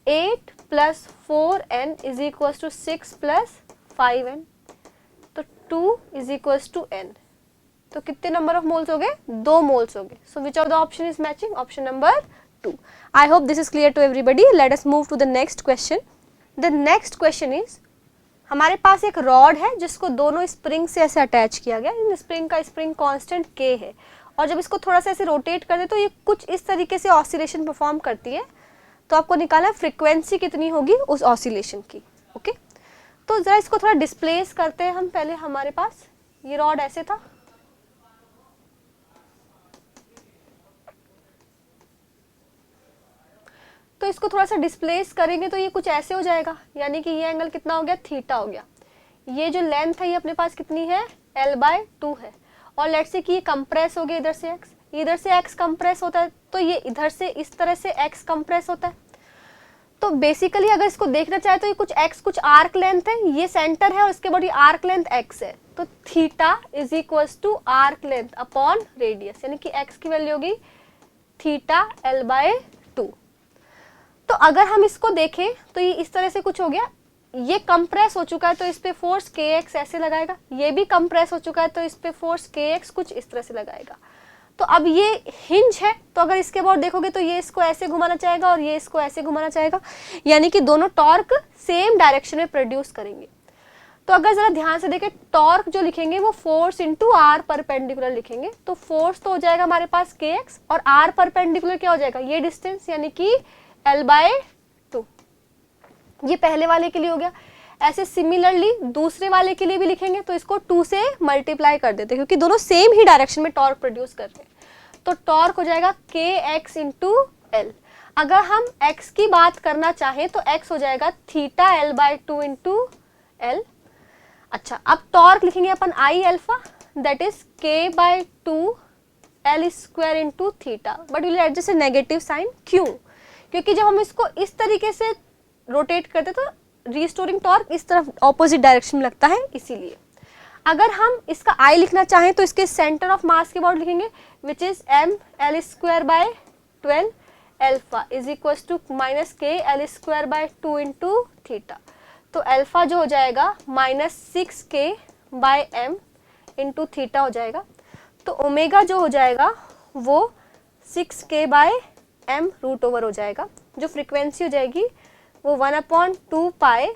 8 plus 4N is equals to 6 plus 5N, तो 2 इज इक्वल्स टू N। तो कितने नंबर ऑफ मोल्स हो गए, 2 moles हो गए। So which of the option is matching, option number 2। I hope this is clear to everybody. Let us move to the next question. The next question is, हमारे पास एक rod है जिसको दोनों स्प्रिंग से ऐसे अटैच किया गया। इन स्प्रिंग का स्प्रिंग कांस्टेंट K है, और जब इसको थोड़ा सा ऐसे रोटेट कर दे तो ये कुछ इस तरीके से ऑसिलेशन परफॉर्म करती है। तो आपको निकालना है फ्रीक्वेंसी कितनी होगी उस ऑसिलेशन की। ओके, तो जरा इसको थोड़ा डिस्प्लेस करते हैं हम। पहले हमारे पास ये रॉड ऐसे था, तो इसको थोड़ा सा डिस्प्लेस करेंगे तो ये कुछ ऐसे हो जाएगा, यानी कि ये एंगल कितना हो गया, थीटा हो गया। ये जो लेंथ है ये अपने पास कितनी है, L/2 है, और लेट्स से कि ये कंप्रेस हो गया इधर से x, इधर से x कंप्रेस होता है, तो ये इधर से इस तरह से x कंप्रेस होता है। तो बेसिकली अगर इसको देखना चाहे तो ये कुछ x कुछ आर्क लेंथ है, ये सेंटर है और इसके बाद ये आर्क लेंथ x है। तो theta is equals to arc length upon radius, यानी कि x की वैल्यू होगी थीटा L/2। तो अगर हम इसको देखें तो ये इस तरह से कुछ हो गया, ये कंप्रेस हो चुका है तो इस पे फोर्स kx ऐसे लगाएगा, ये भी कंप्रेस हो चुका है तो इस पे फोर्स kx कुछ इस तरह से लगाएगा। तो अब ये हिंज है, तो अगर इसके बाद देखोगे तो ये इसको ऐसे घुमाना चाहेगा और ये इसको ऐसे घुमाना चाहेगा, यानी कि दोनों टॉर्क सेम डायरेक्शन में प्रोड्यूस करेंगे। तो अगर जरा ध्यान से देखें, टॉर्क जो लिखेंगे वो फोर्स इंटू आर परपेंडिकुलर लिखेंगे। तो फोर्स तो हो जाएगा हमारे पास kx, और आर परपेंडिकुलर क्या हो जाएगा, ये डिस्टेंस, यानी कि L/2। ये पहले वाले के लिए हो गया। ऐसे सिमिलरली दूसरे वाले के लिए भी लिखेंगे तो इसको 2 से मल्टीप्लाई कर देते हैं क्योंकि दोनों सेम ही डायरेक्शन में टॉर्क प्रोड्यूस कर रहे हैं। तो टॉर्क हो जाएगा kx इंटू एल। अगर हम x की बात करना चाहें तो x हो जाएगा theta l by 2 into l. अच्छा, अब टॉर्क लिखेंगे अपन I alpha, that is k by 2 l square into theta, but will adjust a negative sign. क्यों? क्योंकि जब हम इसको इस तरीके से रोटेट करते तो रिस्टोरिंग टॉर्क इस तरफ ऑपोजिट डायरेक्शन में लगता है, इसीलिए। अगर हम इसका आई लिखना चाहें तो इसके सेंटर ऑफ मास के अबाउट लिखेंगे which is m l square by 12 alpha is equal to minus k l square by 2 into theta. तो अल्फा जो हो जाएगा -6k by m into theta हो जाएगा। तो ओमेगा जो हो जाएगा वो 6k by M root over हो जाएगा। जो फ्रीक्वेंसी हो जाएगी वो 1/2 pi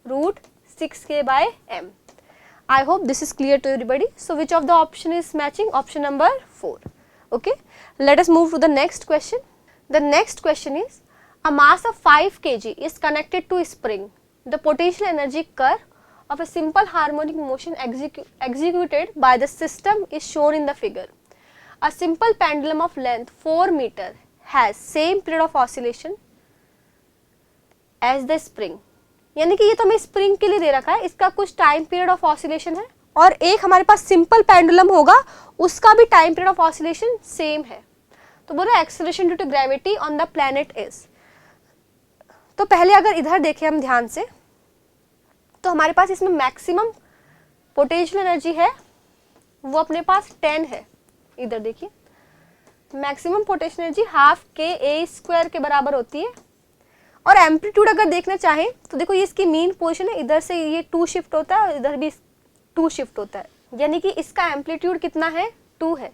root 6k by M. I hope this is clear to everybody. So which of the option is matching? Option number 4. Okay. Let us move to the next question. The next question is, a mass of 5 kg is connected to a spring. The potential energy curve of a simple harmonic motion executed by the system is shown in the figure. A simple pendulum of length 4 meter has same period of oscillation as the spring. यानी कि ये तो हमें spring के लिए दे रखा है, इसका कुछ टाइम पीरियड ऑफ ऑसिलेशन है, और एक हमारे पास सिंपल पेंडुलम होगा उसका भी time period of oscillation same है। तो बोलो acceleration due to gravity on the planet is. तो पहले अगर इधर देखें हम ध्यान से तो हमारे पास इसमें मैक्सिमम पोटेंशियल एनर्जी है वो अपने पास 10 है। इधर देखिए मैक्सिमम पोटेंशियल एनर्जी हाफ के ए स्क्वायर के बराबर होती है। और एम्पलीट्यूड अगर देखना चाहें तो देखो ये इसकी मीन पोजीशन है, इधर से ये 2 शिफ्ट होता है और इधर भी 2 शिफ्ट होता है, यानी कि इसका एम्पलीट्यूड कितना है 2 है,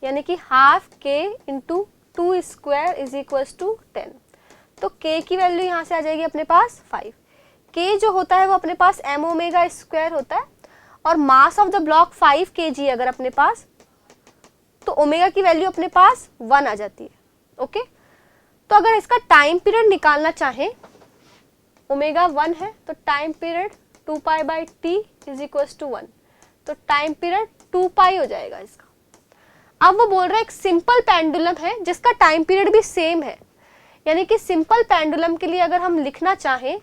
यानी कि half K into 2 square is equal to 10। तो के की वैल्यू यहाँ से आ जाएगी अपने पास 5। के जो होता है वो अपने पास एम ओमेगा स्क्वायर होता है, और mass of the block 5 kg अगर अपने पास, तो ओमेगा की वैल्यू अपने पास 1 आ जाती है। ओके, तो अगर इसका टाइम पीरियड निकालना चाहें, ओमेगा 1 है तो time period 2 pi by T is equal to 1, तो टाइम पीरियड 2 पाई हो जाएगा इसका। अब वो बोल रहा है एक सिंपल पेंडुलम है जिसका टाइम पीरियड भी सेम है, यानी कि सिंपल पेंडुलम के लिए अगर हम लिखना चाहें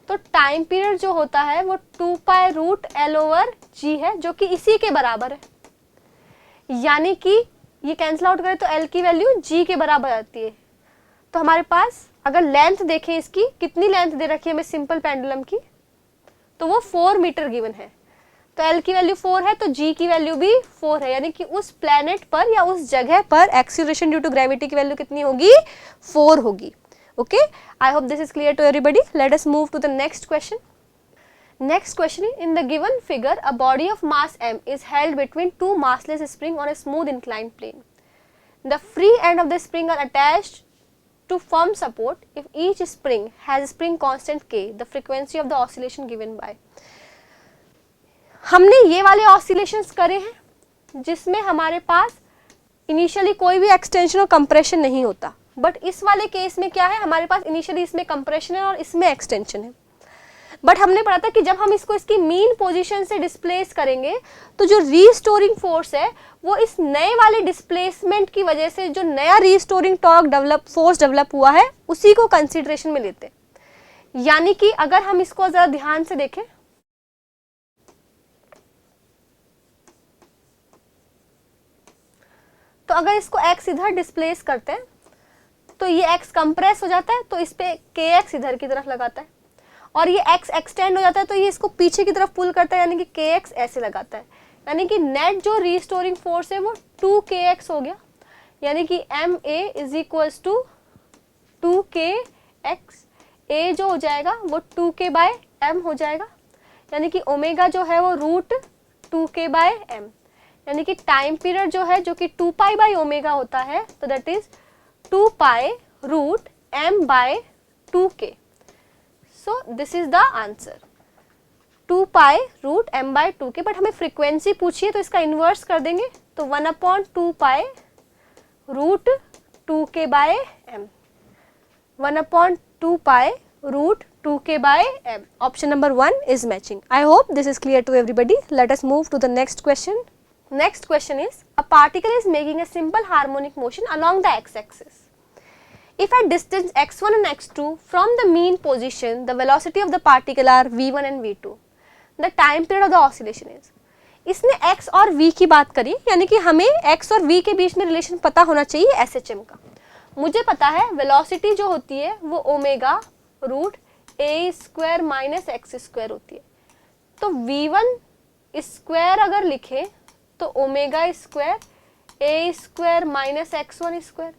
तो टाइम पीरियड जो होता है वो 2 पाई रूट एल ओवर जी है, जो कि इसी के बराबर है। यानी कि ये कैंसिल आउट करें तो एल की वैल्यू जी के बराबर आती है। तो हमारे पास अगर लेंथ देखें इसकी, कितनी लेंथ दे रखी है हमें सिंपल पेंडुलम की, तो वो 4 मीटर गिवन है। तो एल की वैल्यू 4 है तो जी की वैल्यू भी 4 है, यानी कि उस प्लेनेट पर या उस जगह पर एक्सीलरेशन ड्यू टू ग्रेविटी की वैल्यू कितनी होगी 4 होगी। Okay, I hope this is clear to everybody. Let us move to the next question. Next question is, in the given figure, a body of mass m is held between two massless springs on a smooth inclined plane. The free end of the spring are attached to firm support. If each spring has a spring constant k, the frequency of the oscillation given by. हमने ये वाले oscillations करे हैं जिसमें हमारे पास initially कोई भी extension और कंप्रेशन नहीं होता, बट इस वाले केस में क्या है, हमारे पास इनिशियली इसमें कंप्रेशन है और इसमें एक्सटेंशन है। बट हमने पढ़ा था कि जब हम इसको इसकी मीन पोजीशन से डिस्प्लेस करेंगे तो जो रीस्टोरिंग फोर्स है वो इस नए वाले डिस्प्लेसमेंट की वजह से जो नया रीस्टोरिंग टॉर्क फोर्स डेवलप हुआ है उसी को कंसीडरेशन में लेते हैं। यानी कि अगर हम इसको जरा ध्यान से देखें तो अगर इसको x इधर डिस्प्लेस करते हैं तो ये x कंप्रेस हो जाता है, तो इस पे kx इधर की तरफ लगाता है, और ये x एक्सटेंड हो जाता है तो ये इसको पीछे की तरफ पुल करता है, यानी कि kx ऐसे लगाता है। यानी कि नेट जो रीस्टोरिंग फोर्स है वो 2kx हो गया, यानी कि ma is equals to 2kx। a जो हो जाएगा वो 2k बाय m हो जाएगा, यानी कि ओमेगा जो है वो रूट 2k बाय m, यानी कि टाइम पीरियड जो है जो कि 2 पाई बाई ओमेगा होता है, तो that is 2 pi root m by 2k। So this is the answer, 2 pi root m by 2k। But हमें फ्रीक्वेंसी पूछी है तो इसका इन्वर्स कर देंगे, तो 1/2 pi root 2k by m, 1/2 pi root 2k by m. Option number 1 is matching. I hope this is clear to everybody. Let us move to the next question. Next question is, a particle is making a simple harmonic motion along the x-axis. If at distance x1 and x2 from the mean position, the velocity of the particle are v1 and v2. The time period of the oscillation is. इसने x और v की बात करी, यानी कि हमें x और v के बीच में रिलेशन पता होना चाहिए SHM का. मुझे पता है वेलोसिटी जो होती है वो omega root a square minus x square होती है. तो v1 स्क्वायर अगर लिखें तो omega square a square minus x1 square,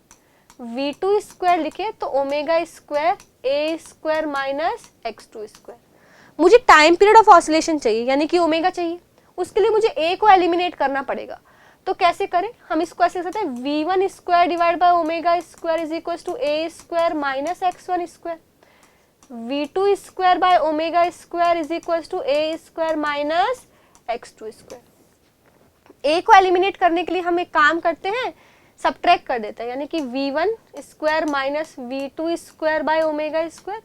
v2 square लिखे तो omega square a square minus x2 square. मुझे टाइम पीरियड ऑफ ऑसिलेशन चाहिए, यानी कि ओमेगा चाहिए. उसके लिए मुझे ए को एलिमिनेट करना पड़ेगा. तो कैसे करें? हम इसको ऐसे लिख सकते हैं v1 square divide by omega square is equal to a square minus x1 square, v2 square by omega square is equal to a square minus x2 square. A को एलिमिनेट करने के लिए हम एक काम करते हैं, सबट्रैक्ट कर देते हैं, यानी कि v1 square minus v2 square by omega square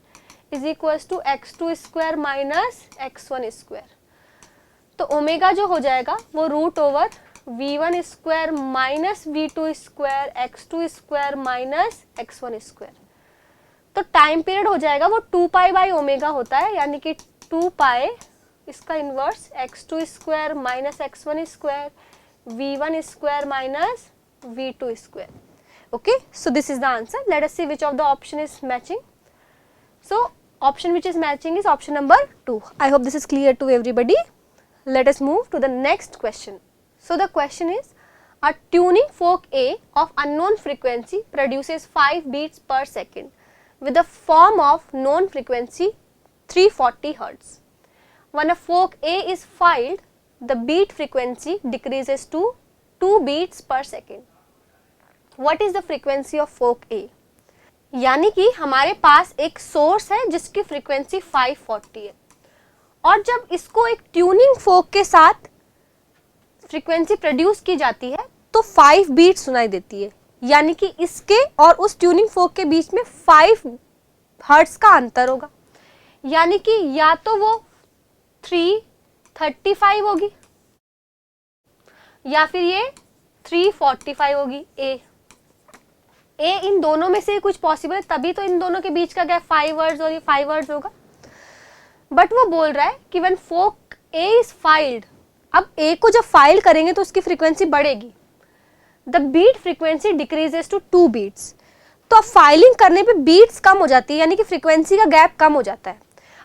is equal to x2 square minus x1 square. तो ओमेगा जो हो जाएगा वो root over v1 square minus v2 square x2 square minus x1 square. तो टाइम पीरियड हो जाएगा वो 2 pi by omega होता है, यानी कि 2 पाई इसका inverse x2 square minus x1 square v1 square minus v2 square. Okay, so this is the answer. Let us see which of the option is matching. So option which is matching is option number 2. I hope this is clear to everybody. Let us move to the next question. So the question is, a tuning fork A of unknown frequency produces 5 beats per second with a form of known frequency 340 Hz. When a fork A is filed, the beat frequency decreases to 2 beats per second. What is the frequency of fork A? यानी कि हमारे पास एक source है जिसकी frequency 540 है, और जब इसको एक ट्यूनिंग फोक के साथ फ्रीक्वेंसी प्रोड्यूस की जाती है तो 5 बीट सुनाई देती है, यानी कि इसके और उस ट्यूनिंग फोक के बीच में 5 हर्ट्ज का अंतर होगा, यानी कि या तो वो 335 होगी या फिर ये 345 होगी. ए इन दोनों में से कुछ पॉसिबल है, तभी तो इन दोनों के बीच का गैप 5 हर्ट्ज और ये 5 हर्ट्ज होगा. बट वो बोल रहा है कि when fork A is filed, अब ए को जब फाइल करेंगे तो उसकी फ्रीक्वेंसी बढ़ेगी. The beat frequency decreases to 2 beats. तो अब फाइलिंग करने पे बीट्स कम हो जाती है, यानी कि फ्रीक्वेंसी का गैप कम हो जाता है.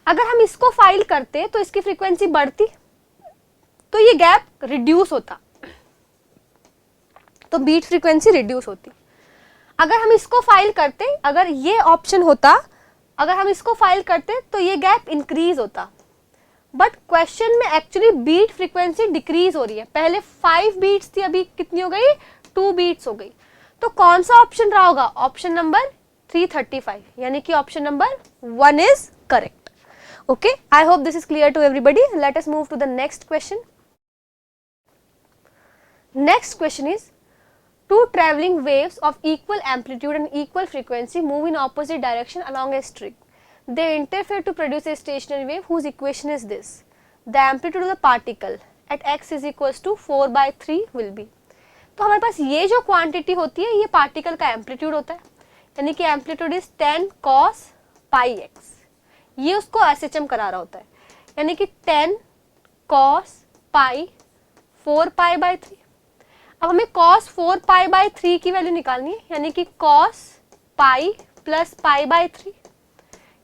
अगर हम इसको फाइल करते तो इसकी फ्रीक्वेंसी बढ़ती, तो ये गैप रिड्यूस होता, तो बीट फ्रीक्वेंसी रिड्यूस होती. अगर हम इसको फाइल करते, अगर ये ऑप्शन होता, अगर हम इसको फाइल करते तो ये गैप इंक्रीज होता. बट क्वेश्चन में एक्चुअली बीट फ्रीक्वेंसी डिक्रीज हो रही है. पहले 5 बीट्स थी, अभी कितनी हो गई? 2 बीट्स हो गई. तो कौन सा ऑप्शन रहा होगा? ऑप्शन नंबर 335, यानी कि option number 1 is correct. Okay, I hope this is clear to everybody. Let us move to the next question. Next question is, two traveling waves of equal amplitude and equal frequency move in opposite direction along a string. They interfere to produce a stationary wave whose equation is this. The amplitude of the particle at x is equals to 4/3 will be. तो हमारे पास ये जो quantity होती है ये particle का amplitude होता है, यानी कि amplitude is 10 cos pi x. ये उसको SHM करा रहा होता है, यानी कि 10 cos pi 4π/3. अब हमें cos 4π/3 की वैल्यू निकालनी है, यानी कि cos pi प्लस π/3,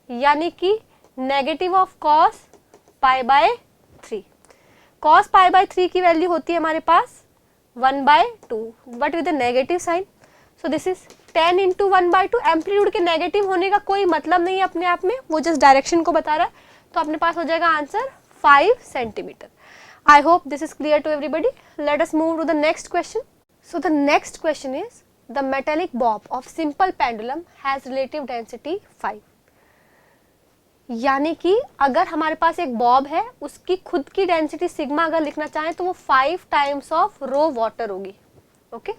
यानी कि negative of cos pi/3. cos pi/3 की वैल्यू होती है हमारे पास 1/2 but with negative sign. So this is 10 into 1/2. Amplitude के नेगेटिव होने का कोई मतलब नहीं है अपने आप में, वो जस्ट डायरेक्शन को बता रहा है. तो अपने पास हो जाएगा answer 5 centimetre. I hope this is clear to everybody. Let us move to the next question. So the next question is, the metallic bob of simple pendulum has relative density 5. यानी कि अगर हमारे पास एक बॉब है, उसकी खुद की डेंसिटी सिग्मा अगर लिखना चाहें तो वो 5 टाइम्स ऑफ रो वाटर होगी. Okay,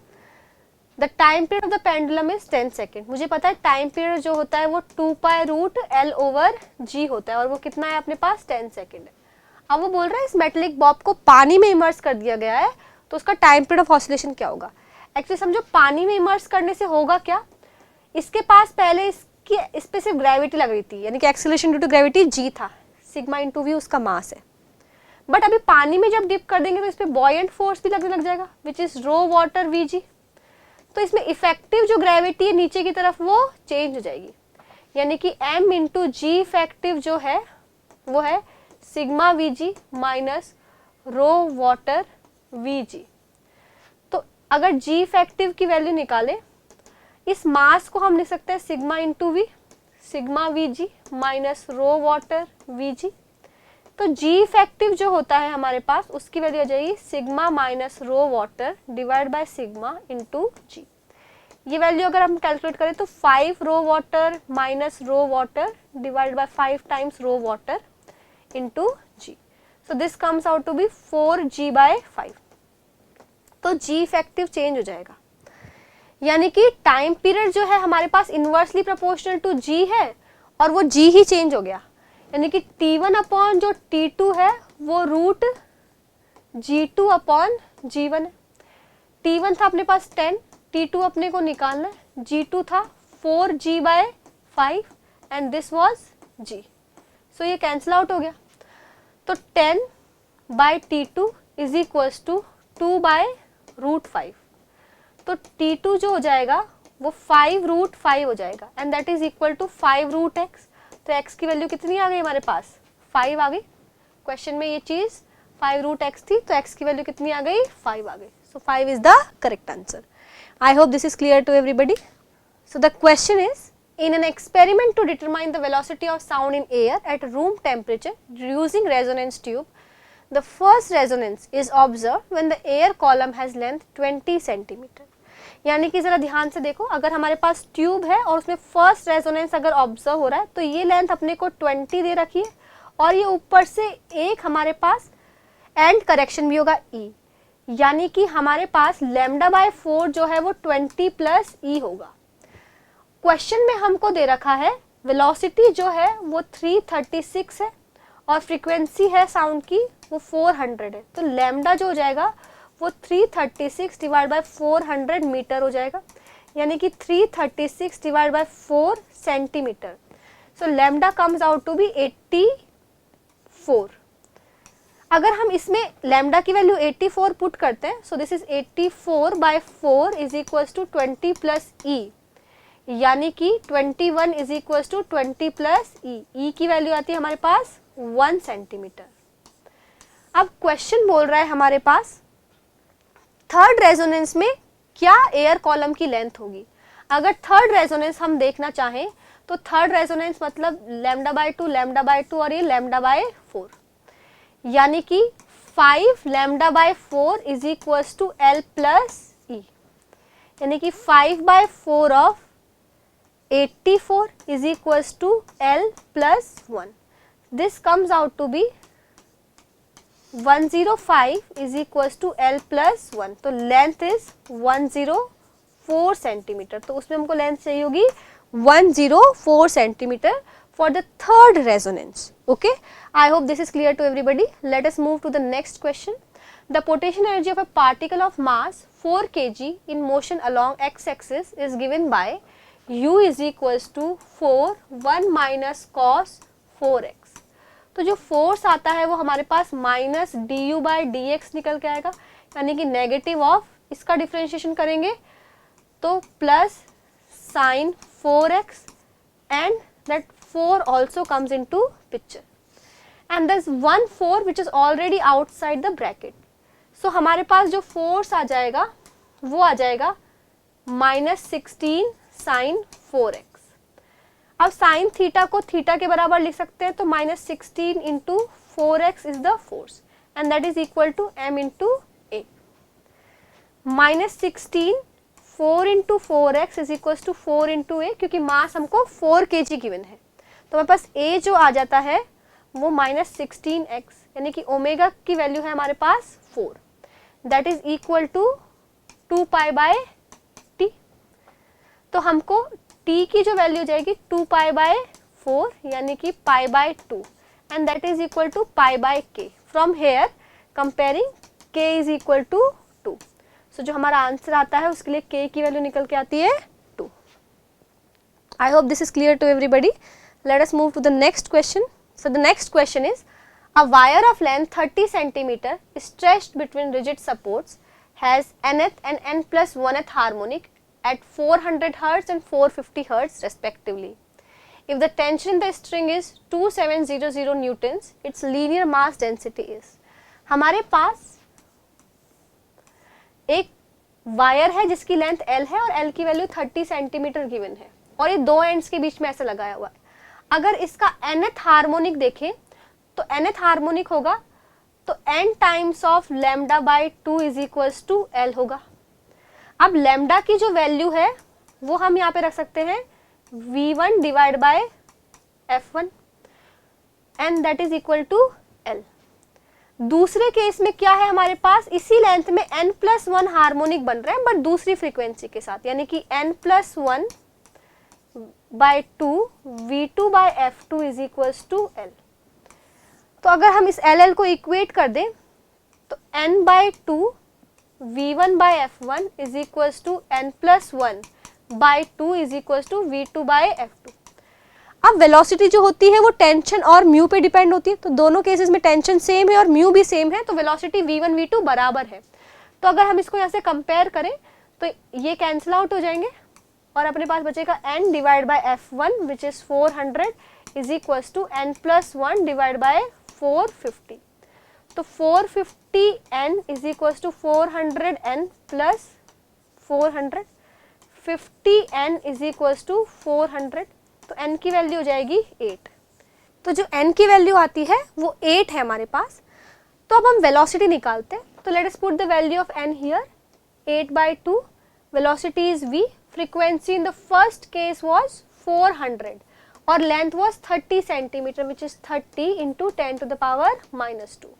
the time period of the pendulum is 10 second. मुझे पता है टाइम पीरियड जो होता है वो 2 पाई रूट एल ओवर जी होता है और वो कितना है अपने पास 10 सेकेंड है। अब वो बोल रहा है इस मेटेलिक बॉब को पानी में इमर्स कर दिया गया है तो उसका टाइम पीरियड ऑफ ऑसिलेशन क्या होगा। एक्चुअली समझो पानी में इमर्स करने से होगा क्या, इसके पास पहले इस पे सिर्फ ग्रेविटी लग रही थी, यानी कि acceleration due to gravity G था, सिग्मा इंटू वी उसका मास है। बट अभी पानी में जब डिप कर देंगे तो इस पे बॉयंट फोर्स भी लगने लग जाएगा which is rho water V G. तो इसमें इफेक्टिव जो ग्रेविटी है नीचे की तरफ वो चेंज हो जाएगी, यानी कि m इंटू जी इफेक्टिव जो है वो है sigma V G minus rho water V G. तो अगर जी इफेक्टिव की वैल्यू निकाले, इस मास को हम लिख सकते हैं sigma into V, sigma V G minus rho water V G. तो जी इफेक्टिव जो होता है हमारे पास उसकी वैल्यू आ जाएगी sigma minus rho water divide by sigma into g. ये वैल्यू अगर हम कैलकुलेट करें तो 5 rho water minus rho water divide by 5 times rho water into g. So this comes out to be 4g/5। तो G effective change हो जाएगा, यानी कि टाइम पीरियड जो है हमारे पास इनवर्सली प्रोपोर्शनल टू जी है और वो जी ही चेंज हो गया, यानी कि T1 अपॉन जो T2 है वो रूट G2 अपॉन G1 है। T1 था अपने पास 10, T2 अपने को निकालना है, G2 था 4g/5 and this was G। सो ये कैंसिल आउट हो गया, तो 10/T2 इज इक्वल्स टू 2/√5। तो T2 जो हो जाएगा वो 5√5 हो जाएगा and that is equal to 5√x। तो x की वैल्यू कितनी आ गई हमारे पास 5 आ गई। क्वेश्चन में ये चीज 5√x थी तो x की वैल्यू कितनी आ गई 5 आ गई। So 5 is the correct answer. I hope this is clear to everybody. So the question is in an experiment to determine the velocity of sound in air at room temperature using resonance tube, the first resonance is observed when the air column has length 20 centimeter। यानी कि जरा ध्यान से देखो, अगर हमारे पास tube है और उसमें फर्स्ट रेजोनेंस अगर ऑब्जर्व हो रहा है तो ये लेंथ अपने को 20 दे रखी है और ये ऊपर से एक हमारे पास एंड करेक्शन भी होगा E, यानी कि हमारे पास λ/4 जो है वो 20 प्लस E होगा। क्वेश्चन में हमको दे रखा है वेलोसिटी जो है वो 336 है और फ्रीक्वेंसी है साउंड की वो 400 है, तो लैम्डा जो हो जाएगा वो 336 डिवाइड बाय 400 मीटर हो जाएगा, यानी कि 336 divide by 4 centimetre. So lambda comes out to be 84। अगर हम इसमें लैम्डा की वैल्यू 84 पुट करते हैं, so this is 84/4 is equals to 20 plus e, यानी कि 21 is equals to 20 plus e. E की वैल्यू आती है हमारे पास 1 सेंटीमीटर। अब क्वेश्चन बोल रहा है हमारे पास थर्ड रेजोनेंस में क्या एयर कॉलम की लेंथ होगी। अगर थर्ड रेजोनेंस हम देखना चाहें तो थर्ड रेजोनेंस मतलब λ/2 λ/2 और ये λ/4, यानी कि 5 λ/4 is equals to L plus e, यानी कि 5/4 of 84 is equals to L plus 1. This comes out to be 105 is equals to L plus 1. तो लेंथ इज 104 सेंटीमीटर, तो उसमें हमको लेंथ चाहिए होगी 104 centimetre for the third resonance. Okay, I hope this is clear to everybody. Let us move to the next question. The potential energy of a particle of mass 4 kg in motion along x-axis is given by u is equals to 4 1 minus cos 4x। तो जो force आता है वो हमारे पास minus du/dx निकल के आएगा, यानी कि नेगेटिव ऑफ इसका डिफरेंशिएशन करेंगे तो plus sign 4x and that 4 also comes into picture and there's 1 4 which is already outside the bracket। so हमारे पास जो फोर्स आ जाएगा वो आ जाएगा -16 साइन 4x। अब साइन थीटा को थीटा के बराबर लिख सकते हैं, तो -16 into 4x is the force and that is equal to m into a. -16 4 into 4x is equal to 4 into a, क्योंकि मास हमको 4 kg गिवन है, तो हमारे पास a जो आ जाता है वो -16x, यानी कि ओमेगा की वैल्यू है हमारे पास 4, that is equal to 2 pi by T. तो हमको t की जो वैल्यू जाएगी 2 पाई बाय 4 यानी कि pi by 2 and that is equal to pi by k. From here comparing k is equal to 2. So जो हमारा आंसर आता है उसके लिए k की वैल्यू निकल के आती है 2. I hope this is clear to everybody. Let us move to the next question. So the next question is, a wire of length 30 centimeter stretched between rigid supports has nth and n plus 1th harmonic at 400 Hz and 450 Hz respectively. If the tension in the string is 2700 newtons, its linear mass density is. हमारे पास एक wire है जिसकी length L है और L की value 30 centimetre given है और ये दो एंड्स के बीच में ऐसा लगाया हुआ है. अगर इसका nth हार्मोनिक देखें तो nth हार्मोनिक होगा तो n times of lambda by 2 is equals to L होगा. अब लैम्डा की जो वैल्यू है वो हम यहाँ पे रख सकते हैं V1 divide by F1 and that is equal to L. दूसरे केस में क्या है, हमारे पास इसी लेंथ में n+1 हार्मोनिक बन रहा है बट दूसरी फ्रीक्वेंसी के साथ, यानी कि n+1 by 2 V2 by F2 is equals to L. तो अगर हम इस LL को इक्वेट कर दें तो n by 2 V1 by F1 is equals to n+1 by 2 is equals to V2 by F2. अब वेलोसिटी जो होती है वो टेंशन और म्यू पे डिपेंड होती है, तो दोनों केसेस में टेंशन सेम है और म्यू भी सेम है, तो वेलोसिटी V1 V2 बराबर है. तो अगर हम इसको यहाँ से कंपेयर करें तो ये कैंसिल आउट हो जाएंगे और अपने पास बचेगा n divide by F1 which is 400 is equals to n+1 divide by 450. तो 450n is equals to 400n plus 400, 50n is equals to 400. तो n की वैल्यू हो जाएगी 8. तो जो n की वैल्यू आती है वो 8 है हमारे पास. तो अब हम वेलोसिटी निकालते हैं. तो let us put the value of n here. 8 by 2, velocity is v. Frequency in the first case was 400 or length was 30 centimeter, which is 30 into 10 to the power minus 2.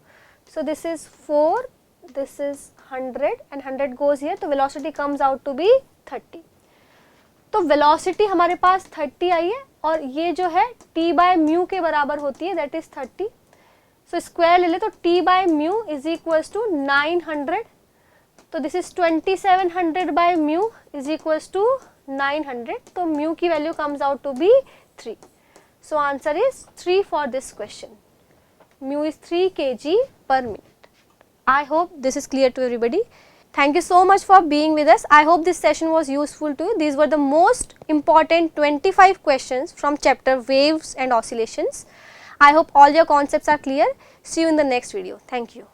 So this is 4, this is 100 and 100 goes here, तो velocity comes out to be 30. तो velocity हमारे पास 30 आई है और ये जो है t by mu के बराबर होती है, दैट इज 30. सो स्क्वायर ले ले तो t by mu is equals to 900. तो this is 2700 by mu is equals to 900. तो म्यू की value comes out to be 3. So answer is 3 for this question. Mu is 3 kg per minute. I hope this is clear to everybody. Thank you so much for being with us. I hope this session was useful to you. These were the most important 25 questions from chapter Waves and Oscillations. I hope all your concepts are clear. See you in the next video. Thank you.